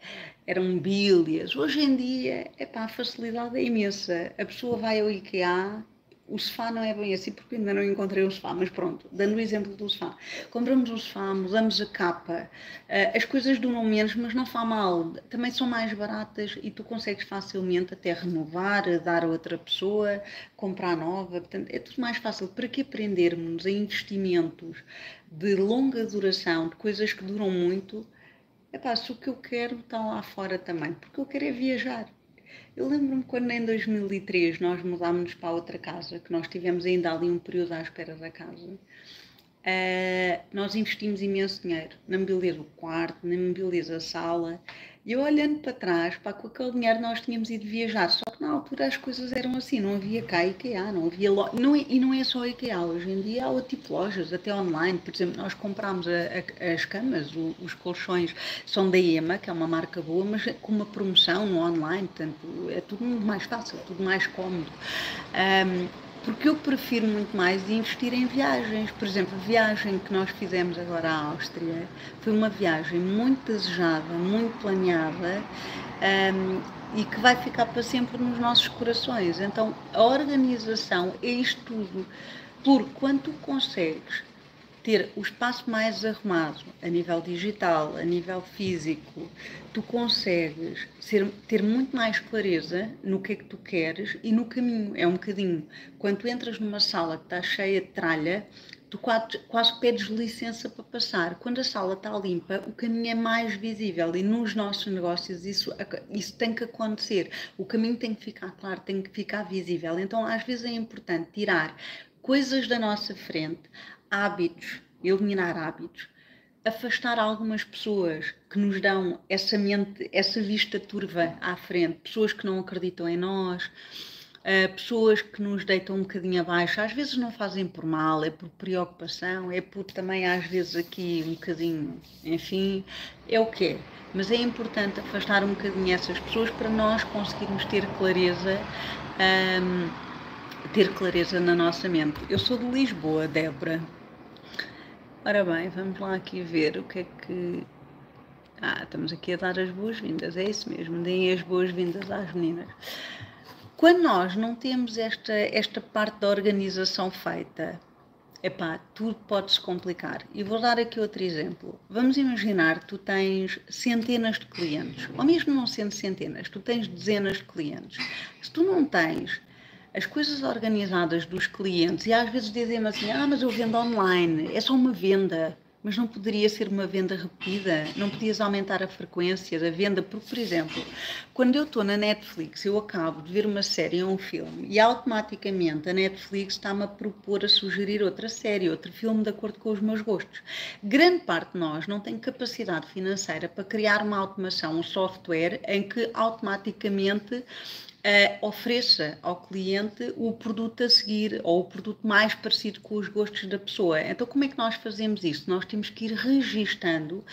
eram Bílias. Hoje em dia, a facilidade é imensa. A pessoa vai ao IKEA, o sofá não é bem assim porque ainda não encontrei um sofá, mas pronto, dando o exemplo do sofá. Compramos um sofá, mudamos a capa, as coisas duram menos, mas não faz mal, também são mais baratas e tu consegues facilmente até renovar, dar a outra pessoa, comprar nova, portanto é tudo mais fácil. Para que aprendermos em investimentos de longa duração, de coisas que duram muito? Epá, se o que eu quero está lá fora também, porque eu quero é viajar. Eu lembro-me quando em 2003 nós mudámos para outra casa, que nós tivemos ainda ali um período à espera da casa. Nós investimos imenso dinheiro na mobília do quarto, na mobília da sala. E eu olhando para trás, pá, com aquele dinheiro nós tínhamos ido viajar. Só que na altura as coisas eram assim, não havia cá IKEA, não havia loja. E não é só IKEA, hoje em dia há outro tipo de lojas, até online. Por exemplo, nós comprámos as camas, os colchões são da EMA, que é uma marca boa, mas com uma promoção no online, portanto é tudo muito mais fácil, tudo mais cómodo. Porque eu prefiro muito mais investir em viagens. Por exemplo, a viagem que nós fizemos agora à Áustria foi uma viagem muito desejada, muito planeada, e que vai ficar para sempre nos nossos corações. Então, a organização é isto tudo. Porque quando tu consegues ter o espaço mais arrumado a nível digital, a nível físico, tu consegues ter muito mais clareza no que é que tu queres e no caminho. É um bocadinho, quando tu entras numa sala que está cheia de tralha, tu quase pedes licença para passar. Quando a sala está limpa, o caminho é mais visível e nos nossos negócios isso tem que acontecer. O caminho tem que ficar claro, tem que ficar visível. Então, às vezes é importante tirar coisas da nossa frente, hábitos, eliminar hábitos, afastar algumas pessoas que nos dão essa mente, essa vista turva à frente, pessoas que não acreditam em nós, pessoas que nos deitam um bocadinho abaixo, às vezes não fazem por mal, é por preocupação, é por também às vezes aqui um bocadinho, enfim, é o que é. Mas é importante afastar um bocadinho essas pessoas para nós conseguirmos ter clareza na nossa mente. Eu sou de Lisboa, Débora. Ora bem, vamos lá aqui ver o que é que... estamos aqui a dar as boas-vindas, é isso mesmo, deem as boas-vindas às meninas. Quando nós não temos esta parte da organização feita, epá, tudo pode-se complicar. E vou dar aqui outro exemplo. Vamos imaginar que tu tens centenas de clientes, ou mesmo não sendo centenas, tu tens dezenas de clientes. Se tu não tens as coisas organizadas dos clientes, e às vezes dizem-me assim, mas eu vendo online, é só uma venda, mas não poderia ser uma venda repetida? Não podias aumentar a frequência da venda? Porque, por exemplo, quando eu estou na Netflix, eu acabo de ver uma série ou um filme e automaticamente a Netflix está-me a propor, a sugerir outra série, outro filme de acordo com os meus gostos. Grande parte de nós não tem capacidade financeira para criar uma automação, um software em que automaticamente ofereça ao cliente o produto a seguir ou o produto mais parecido com os gostos da pessoa. Então, como é que nós fazemos isso? Nós temos que ir registando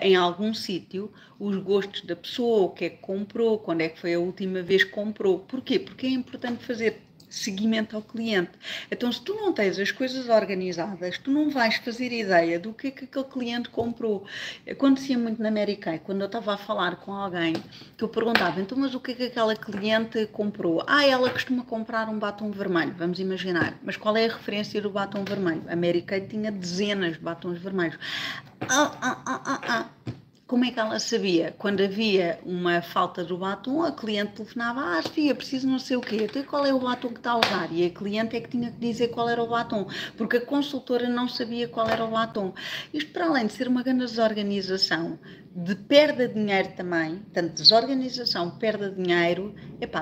em algum sítio os gostos da pessoa, o que é que comprou, quando é que foi a última vez que comprou. Porquê? Porque é importante fazer seguimento ao cliente. Então, se tu não tens as coisas organizadas, tu não vais fazer ideia do que aquele cliente comprou. Acontecia muito na Americana, quando eu estava a falar com alguém, que eu perguntava, então, mas o que aquela cliente comprou? Ela costuma comprar um batom vermelho, vamos imaginar. Mas qual é a referência do batom vermelho? A Americana tinha dezenas de batons vermelhos. Como é que ela sabia? Quando havia uma falta do batom, a cliente telefonava, Sofia, preciso não sei o quê, então qual é o batom que está a usar? E a cliente é que tinha que dizer qual era o batom, porque a consultora não sabia qual era o batom. Isto, para além de ser uma grande desorganização, de perda de dinheiro também, tanto desorganização, perda de dinheiro,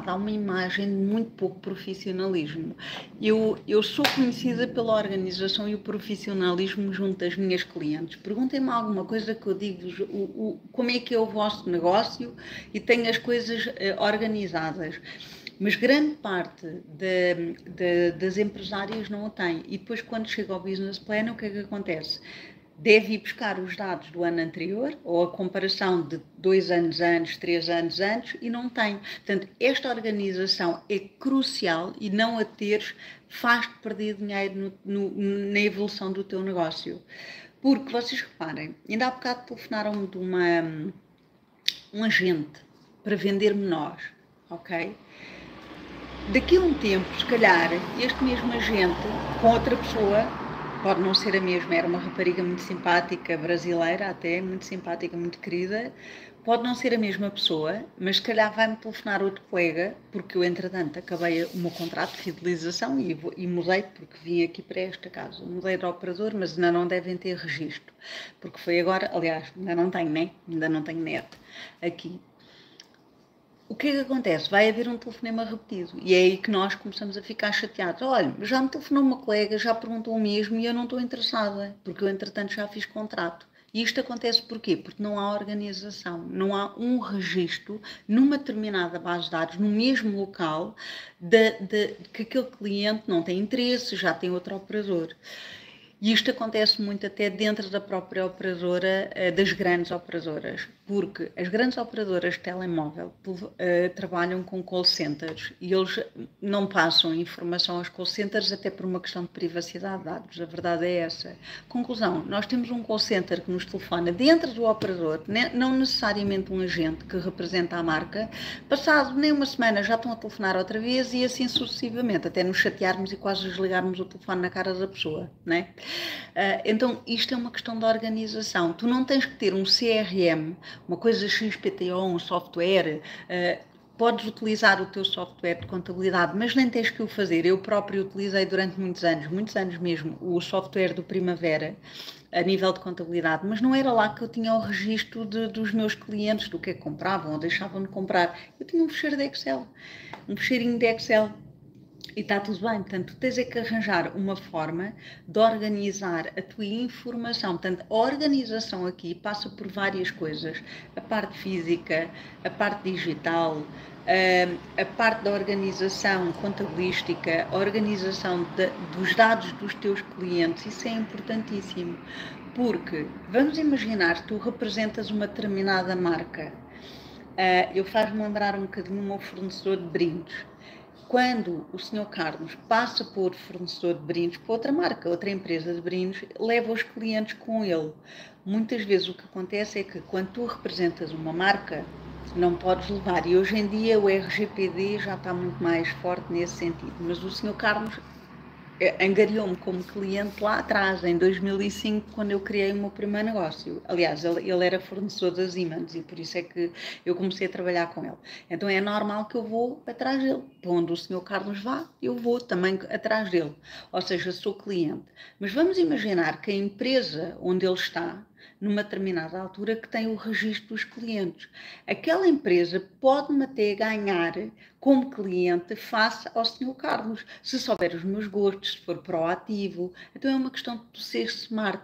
dá uma imagem de muito pouco profissionalismo. Eu sou conhecida pela organização e o profissionalismo junto das minhas clientes. Perguntem-me alguma coisa que eu digo-vos, como é que é o vosso negócio e tenho as coisas organizadas. Mas grande parte das empresárias não o tem. E depois, quando chega ao business plan, o que é que acontece? Deve ir buscar os dados do ano anterior, ou a comparação de 2 anos antes, 3 anos antes, e não tem. Portanto, esta organização é crucial e não a teres faz-te perder dinheiro na evolução do teu negócio. Porque, vocês reparem, ainda há bocado telefonaram-me de um agente para vender-me nós, ok? Daqui a um tempo, se calhar, este mesmo agente, com outra pessoa, pode não ser a mesma, era uma rapariga muito simpática, brasileira até, muito simpática, muito querida, pode não ser a mesma pessoa, mas se calhar vai-me telefonar outro colega, porque eu, entretanto, acabei o meu contrato de fidelização e mudei, porque vim aqui para esta casa. Mudei de operador, mas ainda não devem ter registro, porque foi agora, aliás, ainda não tenho, né? Ainda não tenho net aqui. O que é que acontece? Vai haver um telefonema repetido e é aí que nós começamos a ficar chateados. Olha, já me telefonou uma colega, já perguntou o mesmo e eu não estou interessada, porque eu entretanto já fiz contrato. E isto acontece porquê? Porque não há organização, não há um registro numa determinada base de dados, no mesmo local, que aquele cliente não tem interesse, já tem outro operador. E isto acontece muito até dentro da própria operadora, das grandes operadoras, porque as grandes operadoras de telemóvel trabalham com call centers e eles não passam informação aos call centers até por uma questão de privacidade de dados. A verdade é essa. Conclusão, nós temos um call center que nos telefona dentro do operador, não necessariamente um agente que representa a marca, passado nem uma semana já estão a telefonar outra vez e assim sucessivamente, até nos chatearmos e quase desligarmos o telefone na cara da pessoa, não é? Então, isto é uma questão de organização. Tu não tens que ter um CRM, uma coisa XPTO, um software. Podes utilizar o teu software de contabilidade, mas nem tens que o fazer. Eu próprio utilizei durante muitos anos mesmo, o software do Primavera, a nível de contabilidade, mas não era lá que eu tinha o registro dos meus clientes, do que é que compravam ou deixavam de comprar. Eu tinha um fecheiro de Excel, um fecheirinho de Excel. E está tudo bem, portanto, tu tens é que arranjar uma forma de organizar a tua informação. Portanto, a organização aqui passa por várias coisas. A parte física, a parte digital, a parte da organização contabilística, a organização dos dados dos teus clientes, isso é importantíssimo. Porque, vamos imaginar que tu representas uma determinada marca. Eu faz-me lembrar um bocadinho o meu fornecedor de brindes. Quando o Sr. Carlos passa por fornecedor de brindes para outra marca, outra empresa de brindes, leva os clientes com ele. Muitas vezes o que acontece é que quando tu representas uma marca, não podes levar. E hoje em dia o RGPD já está muito mais forte nesse sentido. Mas o Sr. Carlos angariou-me como cliente lá atrás, em 2005, quando eu criei o meu primeiro negócio. Aliás, ele era fornecedor da Siemens e por isso é que eu comecei a trabalhar com ele. Então é normal que eu vou atrás dele. Para onde o Sr. Carlos vá, eu vou também atrás dele. Ou seja, sou cliente. Mas vamos imaginar que a empresa onde ele está, numa determinada altura, que tem o registro dos clientes. Aquela empresa pode-me até ganhar como cliente face ao Sr. Carlos, se souber os meus gostos, se for proativo. Então é uma questão de tu ser smart.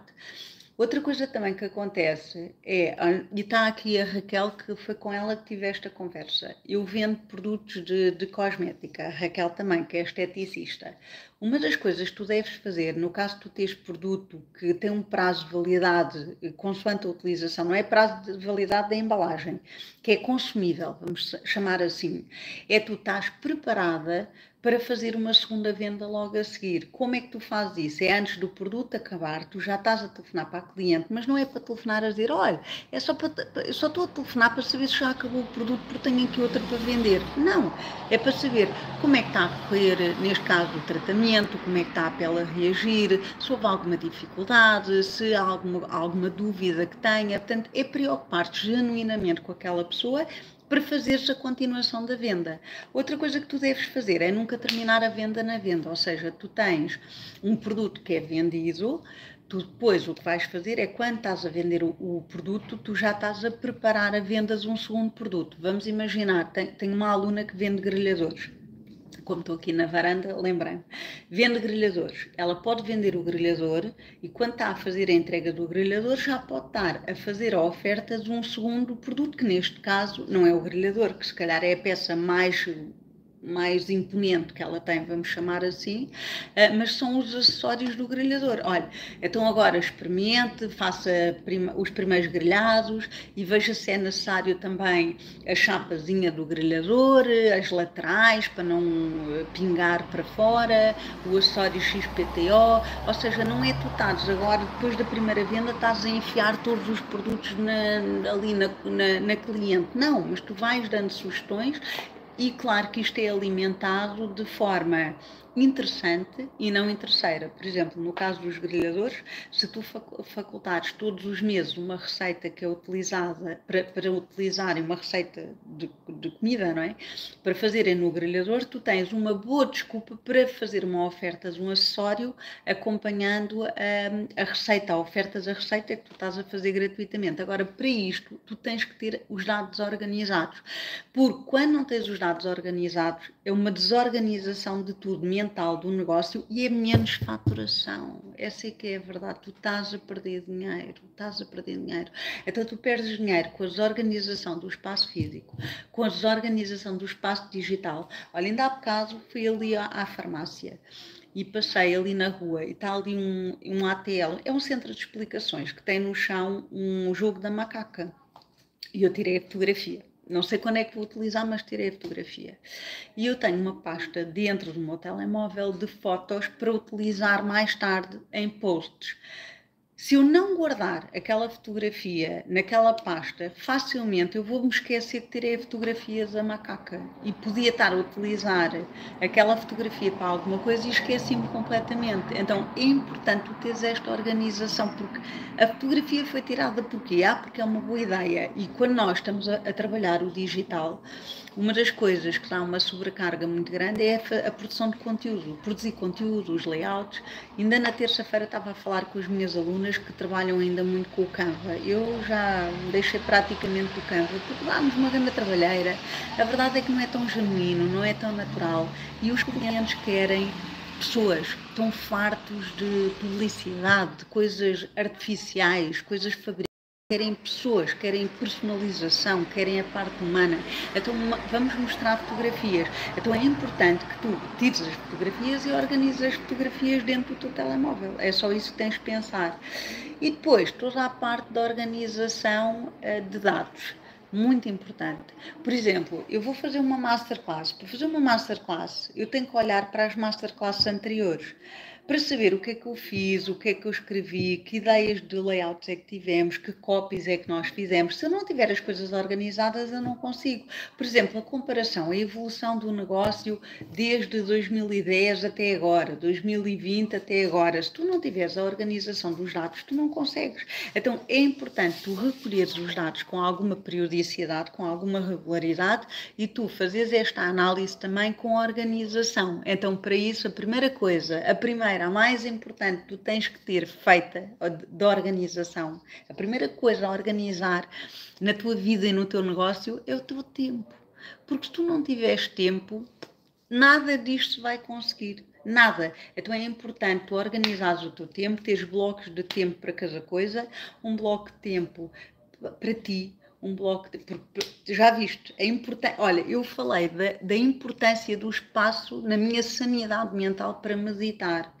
Outra coisa também que acontece é, e está aqui a Raquel, que foi com ela que tive esta conversa. Eu vendo produtos de cosmética, a Raquel também, que é esteticista. Uma das coisas que tu deves fazer, no caso de tu teres produto que tem um prazo de validade, consoante a utilização, não é prazo de validade da embalagem, que é consumível, vamos chamar assim, é tu estás preparada para fazer uma segunda venda logo a seguir. Como é que tu fazes isso? É antes do produto acabar, tu já estás a telefonar para a cliente, mas não é para telefonar a dizer, olha, eu só estou a telefonar para saber se já acabou o produto porque tenho aqui outra para vender. Não, é para saber como é que está a correr, neste caso, o tratamento, como é que está a pele a reagir, se houve alguma dificuldade, se há alguma dúvida que tenha. Portanto, é preocupar-te genuinamente com aquela pessoa para fazeres a continuação da venda. Outra coisa que tu deves fazer é nunca terminar a venda na venda, ou seja, tu tens um produto que é vendido, tu depois o que vais fazer é quando estás a vender o produto, tu já estás a preparar a venda de um segundo produto. Vamos imaginar, tenho uma aluna que vende grelhadores. Como estou aqui na varanda, lembrei-me, vende grelhadores. Ela pode vender o grelhador e quando está a fazer a entrega do grelhador já pode estar a fazer a oferta de um segundo produto, que neste caso não é o grelhador, que se calhar é a peça mais imponente que ela tem, vamos chamar assim, mas são os acessórios do grelhador. Olha, então agora experimente, faça os primeiros grelhados e veja se é necessário também a chapazinha do grelhador, as laterais para não pingar para fora, o acessório XPTO, ou seja, não é tu estás agora, depois da primeira venda, estás a enfiar todos os produtos ali na cliente. Não, mas tu vais dando sugestões E claro que isto é alimentado de forma interessante e não interesseira. Por exemplo, no caso dos grelhadores, se tu facultares todos os meses uma receita que é utilizada para utilizarem uma receita de comida, não é? Para fazerem no grelhador, tu tens uma boa desculpa para fazer uma oferta de um acessório acompanhando a receita, a ofertas a receita que tu estás a fazer gratuitamente. Agora, para isto, tu tens que ter os dados organizados, porque quando não tens os dados organizados, é uma desorganização de tudo, mental do negócio, e é menos faturação. Essa é que é a verdade. Tu estás a perder dinheiro, Então tu perdes dinheiro com a desorganização do espaço físico, com a desorganização do espaço digital. Olha, ainda há bocado fui ali à farmácia e passei ali na rua e está ali um ATL, é um centro de explicações, que tem no chão um jogo da macaca. E eu tirei a fotografia. Não sei quando é que vou utilizar, mas tirei a fotografia. E eu tenho uma pasta dentro do meu telemóvel de fotos para utilizar mais tarde em posts. Se eu não guardar aquela fotografia naquela pasta, facilmente eu vou-me esquecer de ter a fotografia da macaca. E podia estar a utilizar aquela fotografia para alguma coisa e esqueci-me completamente. Então é importante tu teres esta organização, porque a fotografia foi tirada porquê? Porque é uma boa ideia. E quando nós estamos a trabalhar o digital, uma das coisas que dá uma sobrecarga muito grande é a produção de conteúdo, produzir conteúdo, os layouts. Ainda na terça-feira estava a falar com as minhas alunas que trabalham ainda muito com o Canva. Eu já deixei praticamente o Canva, porque dá-nos uma grande trabalheira. A verdade é que não é tão genuíno, não é tão natural. E os clientes querem pessoas, estão fartos de publicidade, de coisas artificiais, coisas fabricadas. Querem pessoas, querem personalização, querem a parte humana. Então vamos mostrar fotografias. Então é importante que tu tires as fotografias e organizes as fotografias dentro do teu telemóvel. É só isso que tens de pensar. E depois toda a parte da organização de dados. Muito importante. Por exemplo, eu vou fazer uma masterclass. Para fazer uma masterclass, eu tenho que olhar para as masterclasses anteriores para saber o que é que eu fiz, o que é que eu escrevi, que ideias de layouts é que tivemos, que copies é que nós fizemos. Se eu não tiver as coisas organizadas, eu não consigo. Por exemplo, a comparação, a evolução do negócio desde 2010 até agora, 2020 até agora. Se tu não tiveres a organização dos dados, tu não consegues. Então é importante tu recolheres os dados com alguma periodicidade, com alguma regularidade, e tu fazes esta análise também com organização. Então, para isso, a primeira coisa, a mais importante que tu tens que ter feita de organização, a primeira coisa a organizar na tua vida e no teu negócio é o teu tempo. Porque se tu não tiveres tempo, nada disto se vai conseguir. Nada. Então é importante tu organizares o teu tempo, teres blocos de tempo para cada coisa, um bloco de tempo para ti, um bloco de... Já viste, é importante. Olha, eu falei da importância do espaço na minha sanidade mental para meditar.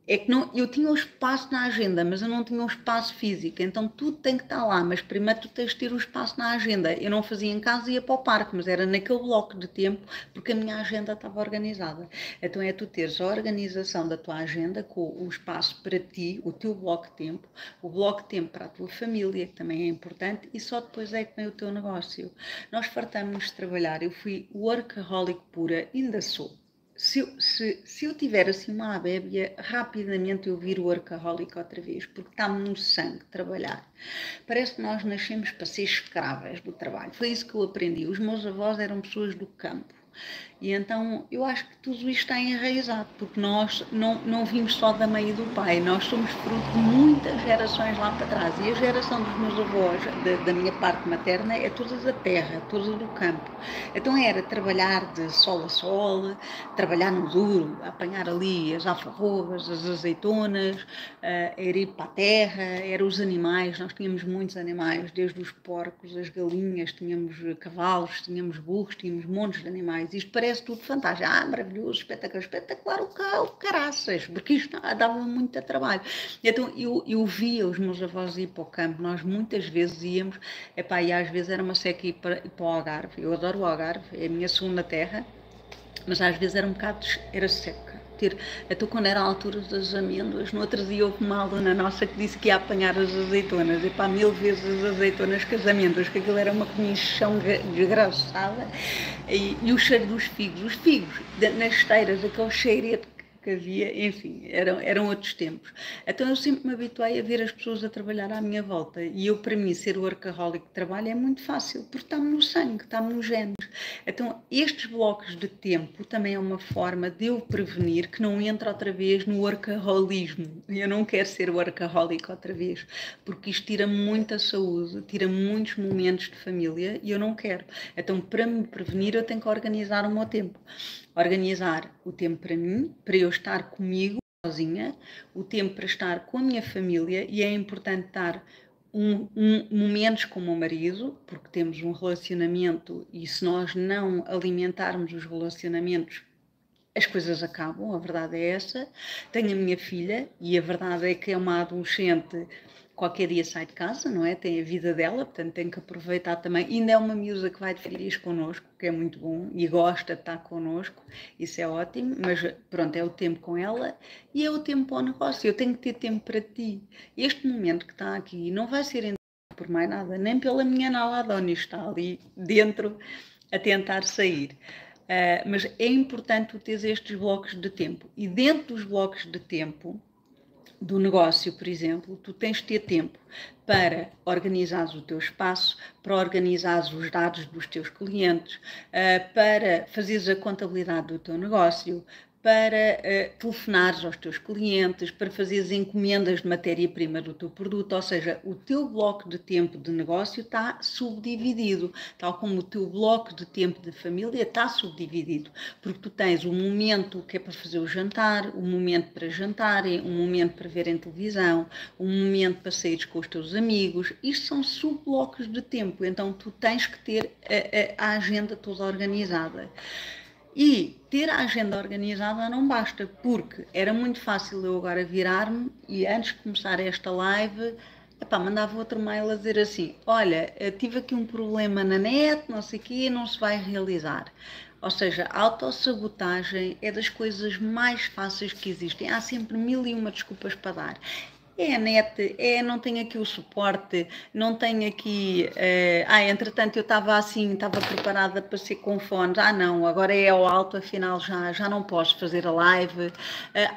É que não, eu tinha o espaço na agenda, mas eu não tinha o espaço físico, então tudo tem que estar lá, mas primeiro tu tens de ter o espaço na agenda. Eu não fazia em casa e ia para o parque, mas era naquele bloco de tempo, porque a minha agenda estava organizada. Então é tu teres a organização da tua agenda com o espaço para ti, o teu bloco de tempo, o bloco de tempo para a tua família, que também é importante, e só depois é que vem o teu negócio. Nós fartamos de trabalhar, eu fui workaholic pura, ainda sou. Se eu tiver assim uma abébia, rapidamente eu viro workaholic outra vez, porque está-me no sangue trabalhar. Parece que nós nascemos para ser escravas do trabalho. Foi isso que eu aprendi. Os meus avós eram pessoas do campo. E então eu acho que tudo isto está enraizado, porque nós não vimos só da mãe e do pai, nós somos fruto de muitas gerações lá para trás. E a geração dos meus avós, da minha parte materna, é toda da terra, toda do campo. Então era trabalhar de sol a sol, trabalhar no duro, apanhar ali as alfarrobas, as azeitonas, era ir para a terra, eram os animais, nós tínhamos muitos animais, desde os porcos, as galinhas, tínhamos cavalos, tínhamos burros, tínhamos montes de animais. Isto parece tudo fantástico, maravilhoso, espetacular, o caraças, porque isto dava muito trabalho. Então eu via os meus avós ir para o campo, nós muitas vezes íamos, e às vezes era uma seca ir para o Algarve. Eu adoro o Algarve, é a minha segunda terra, mas às vezes era um bocado, era seca. ter, até quando era a altura das amêndoas, no outro dia houve uma aluna nossa que disse que ia apanhar as azeitonas, e pá, 1000 vezes as azeitonas que as amêndoas, que aquilo era uma comichão desgraçada, e o cheiro dos figos, os figos nas esteiras, aquele cheirete que havia, enfim, eram outros tempos. Então eu sempre me habituei a ver as pessoas a trabalhar à minha volta, e eu, para mim, ser o workaholic que trabalho é muito fácil, porque está-me no sangue, está-me nos genes. Então estes blocos de tempo também é uma forma de eu prevenir que não entre outra vez no workaholismo. Eu não quero ser workaholic outra vez, porque isto tira muita saúde, tira muitos momentos de família, e eu não quero. Então, para me prevenir, eu tenho que organizar o meu tempo. Organizar o tempo para mim, para eu estar comigo sozinha, o tempo para estar com a minha família, e é importante dar momentos com o meu marido, porque temos um relacionamento, e se nós não alimentarmos os relacionamentos, as coisas acabam, a verdade é essa. Tenho a minha filha, e a verdade é que é uma adolescente, qualquer dia sai de casa, não é? Tem a vida dela, portanto tem que aproveitar também. Ainda é uma miúda que vai de férias connosco, que é muito bom, e gosta de estar connosco, isso é ótimo, mas pronto, é o tempo com ela, e é o tempo para o negócio. Eu tenho que ter tempo para ti. Este momento que está aqui não vai ser por mais nada, nem pela minha Naladoni, está ali dentro a tentar sair. Mas é importante tu teres estes blocos de tempo, e dentro dos blocos de tempo do negócio, por exemplo, tu tens de ter tempo para organizares o teu espaço, para organizares os dados dos teus clientes, para fazeres a contabilidade do teu negócio, para telefonares aos teus clientes, para fazeres encomendas de matéria-prima do teu produto, ou seja, o teu bloco de tempo de negócio está subdividido, tal como o teu bloco de tempo de família está subdividido, porque tu tens um momento que é para fazer o jantar, um momento para jantarem, um momento para verem televisão, um momento para saíres com os teus amigos. Isto são subblocos de tempo, então tu tens que ter a agenda toda organizada. E ter a agenda organizada não basta, porque era muito fácil eu agora virar-me e, antes de começar esta live, mandava outro mail a dizer assim: olha, tive aqui um problema na net, não sei o quê, não se vai realizar. Ou seja, a autossabotagem é das coisas mais fáceis que existem. Há sempre 1001 desculpas para dar. É a net, não tenho aqui o suporte, não tenho aqui... entretanto eu estava assim, estava preparada para ser com fones, não, agora é ao alto, afinal já não posso fazer a live.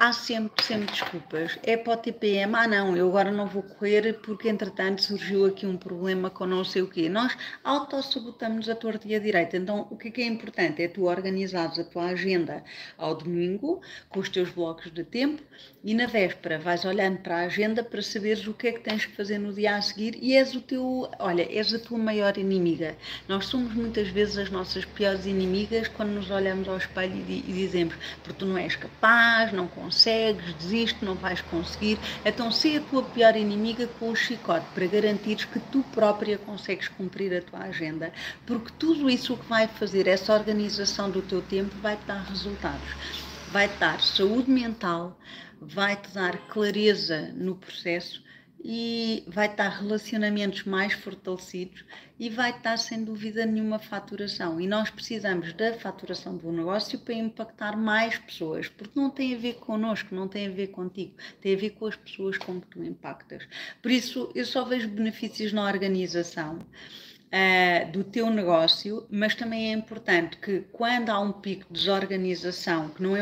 Há sempre desculpas. É para o TPM, não, eu agora não vou correr porque entretanto surgiu aqui um problema com não sei o quê. Nós autossabotamos a torta e a direita. Então o que é importante? É tu organizares a tua agenda ao domingo, com os teus blocos de tempo, e na véspera vais olhando para a agenda para saberes o que é que tens que fazer no dia a seguir, e és a tua maior inimiga. Nós somos muitas vezes as nossas piores inimigas quando nos olhamos ao espelho e dizemos: porque tu não és capaz, não consegues, desiste, não vais conseguir. Então sê a tua pior inimiga com o chicote, para garantires que tu própria consegues cumprir a tua agenda, porque tudo isso o que vai fazer, essa organização do teu tempo, vai-te dar resultados. Vai-te dar saúde mental, vai-te dar clareza no processo, e vai-te dar relacionamentos mais fortalecidos, e vai-te dar, sem dúvida nenhuma, faturação. E nós precisamos da faturação do negócio para impactar mais pessoas, porque não tem a ver connosco, não tem a ver contigo, tem a ver com as pessoas com que tu impactas. Por isso, eu só vejo benefícios na organização do teu negócio, mas também é importante que, quando há um pico de desorganização, que não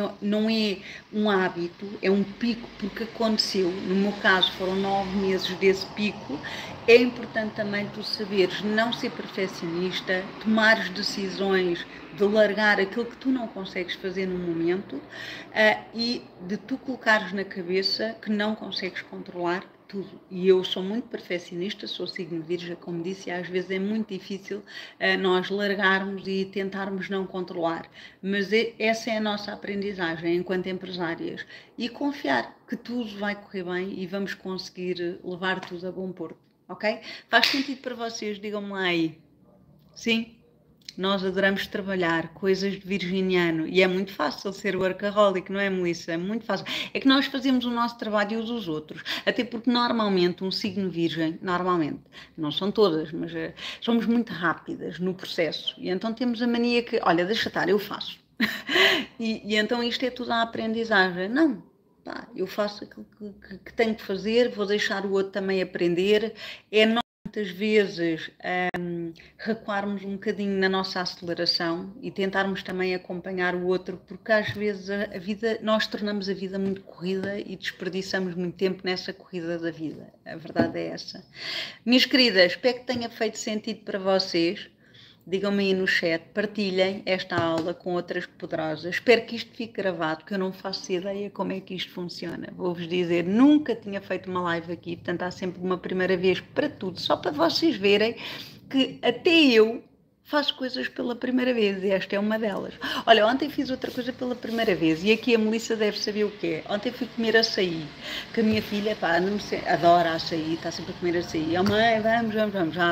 é um hábito, é um pico porque aconteceu, no meu caso foram 9 meses desse pico, é importante também tu saberes não ser perfeccionista, tomares decisões de largar aquilo que tu não consegues fazer no momento, e de tu colocares na cabeça que não consegues controlar tudo. E eu sou muito perfeccionista, sou signo Virgem, como disse, e às vezes é muito difícil nós largarmos e tentarmos não controlar. Mas essa é a nossa aprendizagem enquanto empresárias. E confiar que tudo vai correr bem e vamos conseguir levar tudo a bom porto, ok? Faz sentido para vocês? Digam-me lá aí. Sim? Nós adoramos trabalhar coisas de virginiano, e é muito fácil ser workaholic, não é, Melissa? É muito fácil. É que nós fazemos o nosso trabalho e os dos outros, até porque normalmente um signo virgem, normalmente, não são todas, mas somos muito rápidas no processo, e então temos a mania que, olha, deixa estar, eu faço. E então isto é tudo a aprendizagem. Não, pá, eu faço aquilo que tenho que fazer, vou deixar o outro também aprender. É nós, muitas vezes, recuarmos um bocadinho na nossa aceleração e tentarmos também acompanhar o outro, porque às vezes a vida, nós tornamos a vida muito corrida e desperdiçamos muito tempo nessa corrida da vida. A verdade é essa. Minhas queridas, espero que tenha feito sentido para vocês. Digam-me aí no chat, partilhem esta aula com outras poderosas. Espero que isto fique gravado, que eu não faço ideia como é que isto funciona. Vou-vos dizer, nunca tinha feito uma live aqui, portanto há sempre uma primeira vez para tudo, só para vocês verem que até eu faço coisas pela primeira vez e esta é uma delas. Olha, ontem fiz outra coisa pela primeira vez e aqui a Melissa deve saber o que é. Ontem fui comer açaí, que a minha filha, pá, não sei, adora açaí, está sempre a comer açaí. Oh mãe,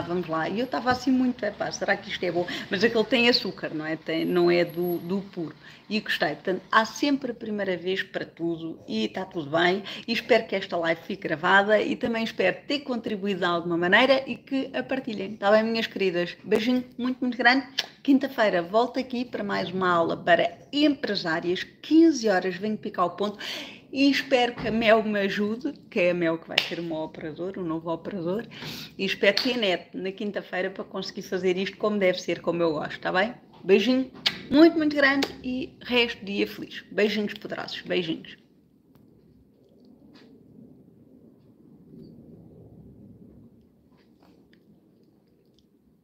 vamos lá. E eu estava assim muito, pá, será que isto é bom? Mas aquele tem açúcar, não é? Não é do puro. E gostei. Portanto, há sempre a primeira vez para tudo e está tudo bem. E espero que esta live fique gravada e também espero ter contribuído de alguma maneira e que a partilhem. Está bem, minhas queridas? Beijinho muito grande. Quinta-feira volto aqui para mais uma aula para empresárias. 15 horas venho picar o ponto. E espero que a Mel me ajude, que é a Mel que vai ser um novo operador. E espero ter neto na quinta-feira para conseguir fazer isto como deve ser, como eu gosto, está bem? Beijinho muito grande e resto dia feliz. Beijinhos poderosos. Beijinhos.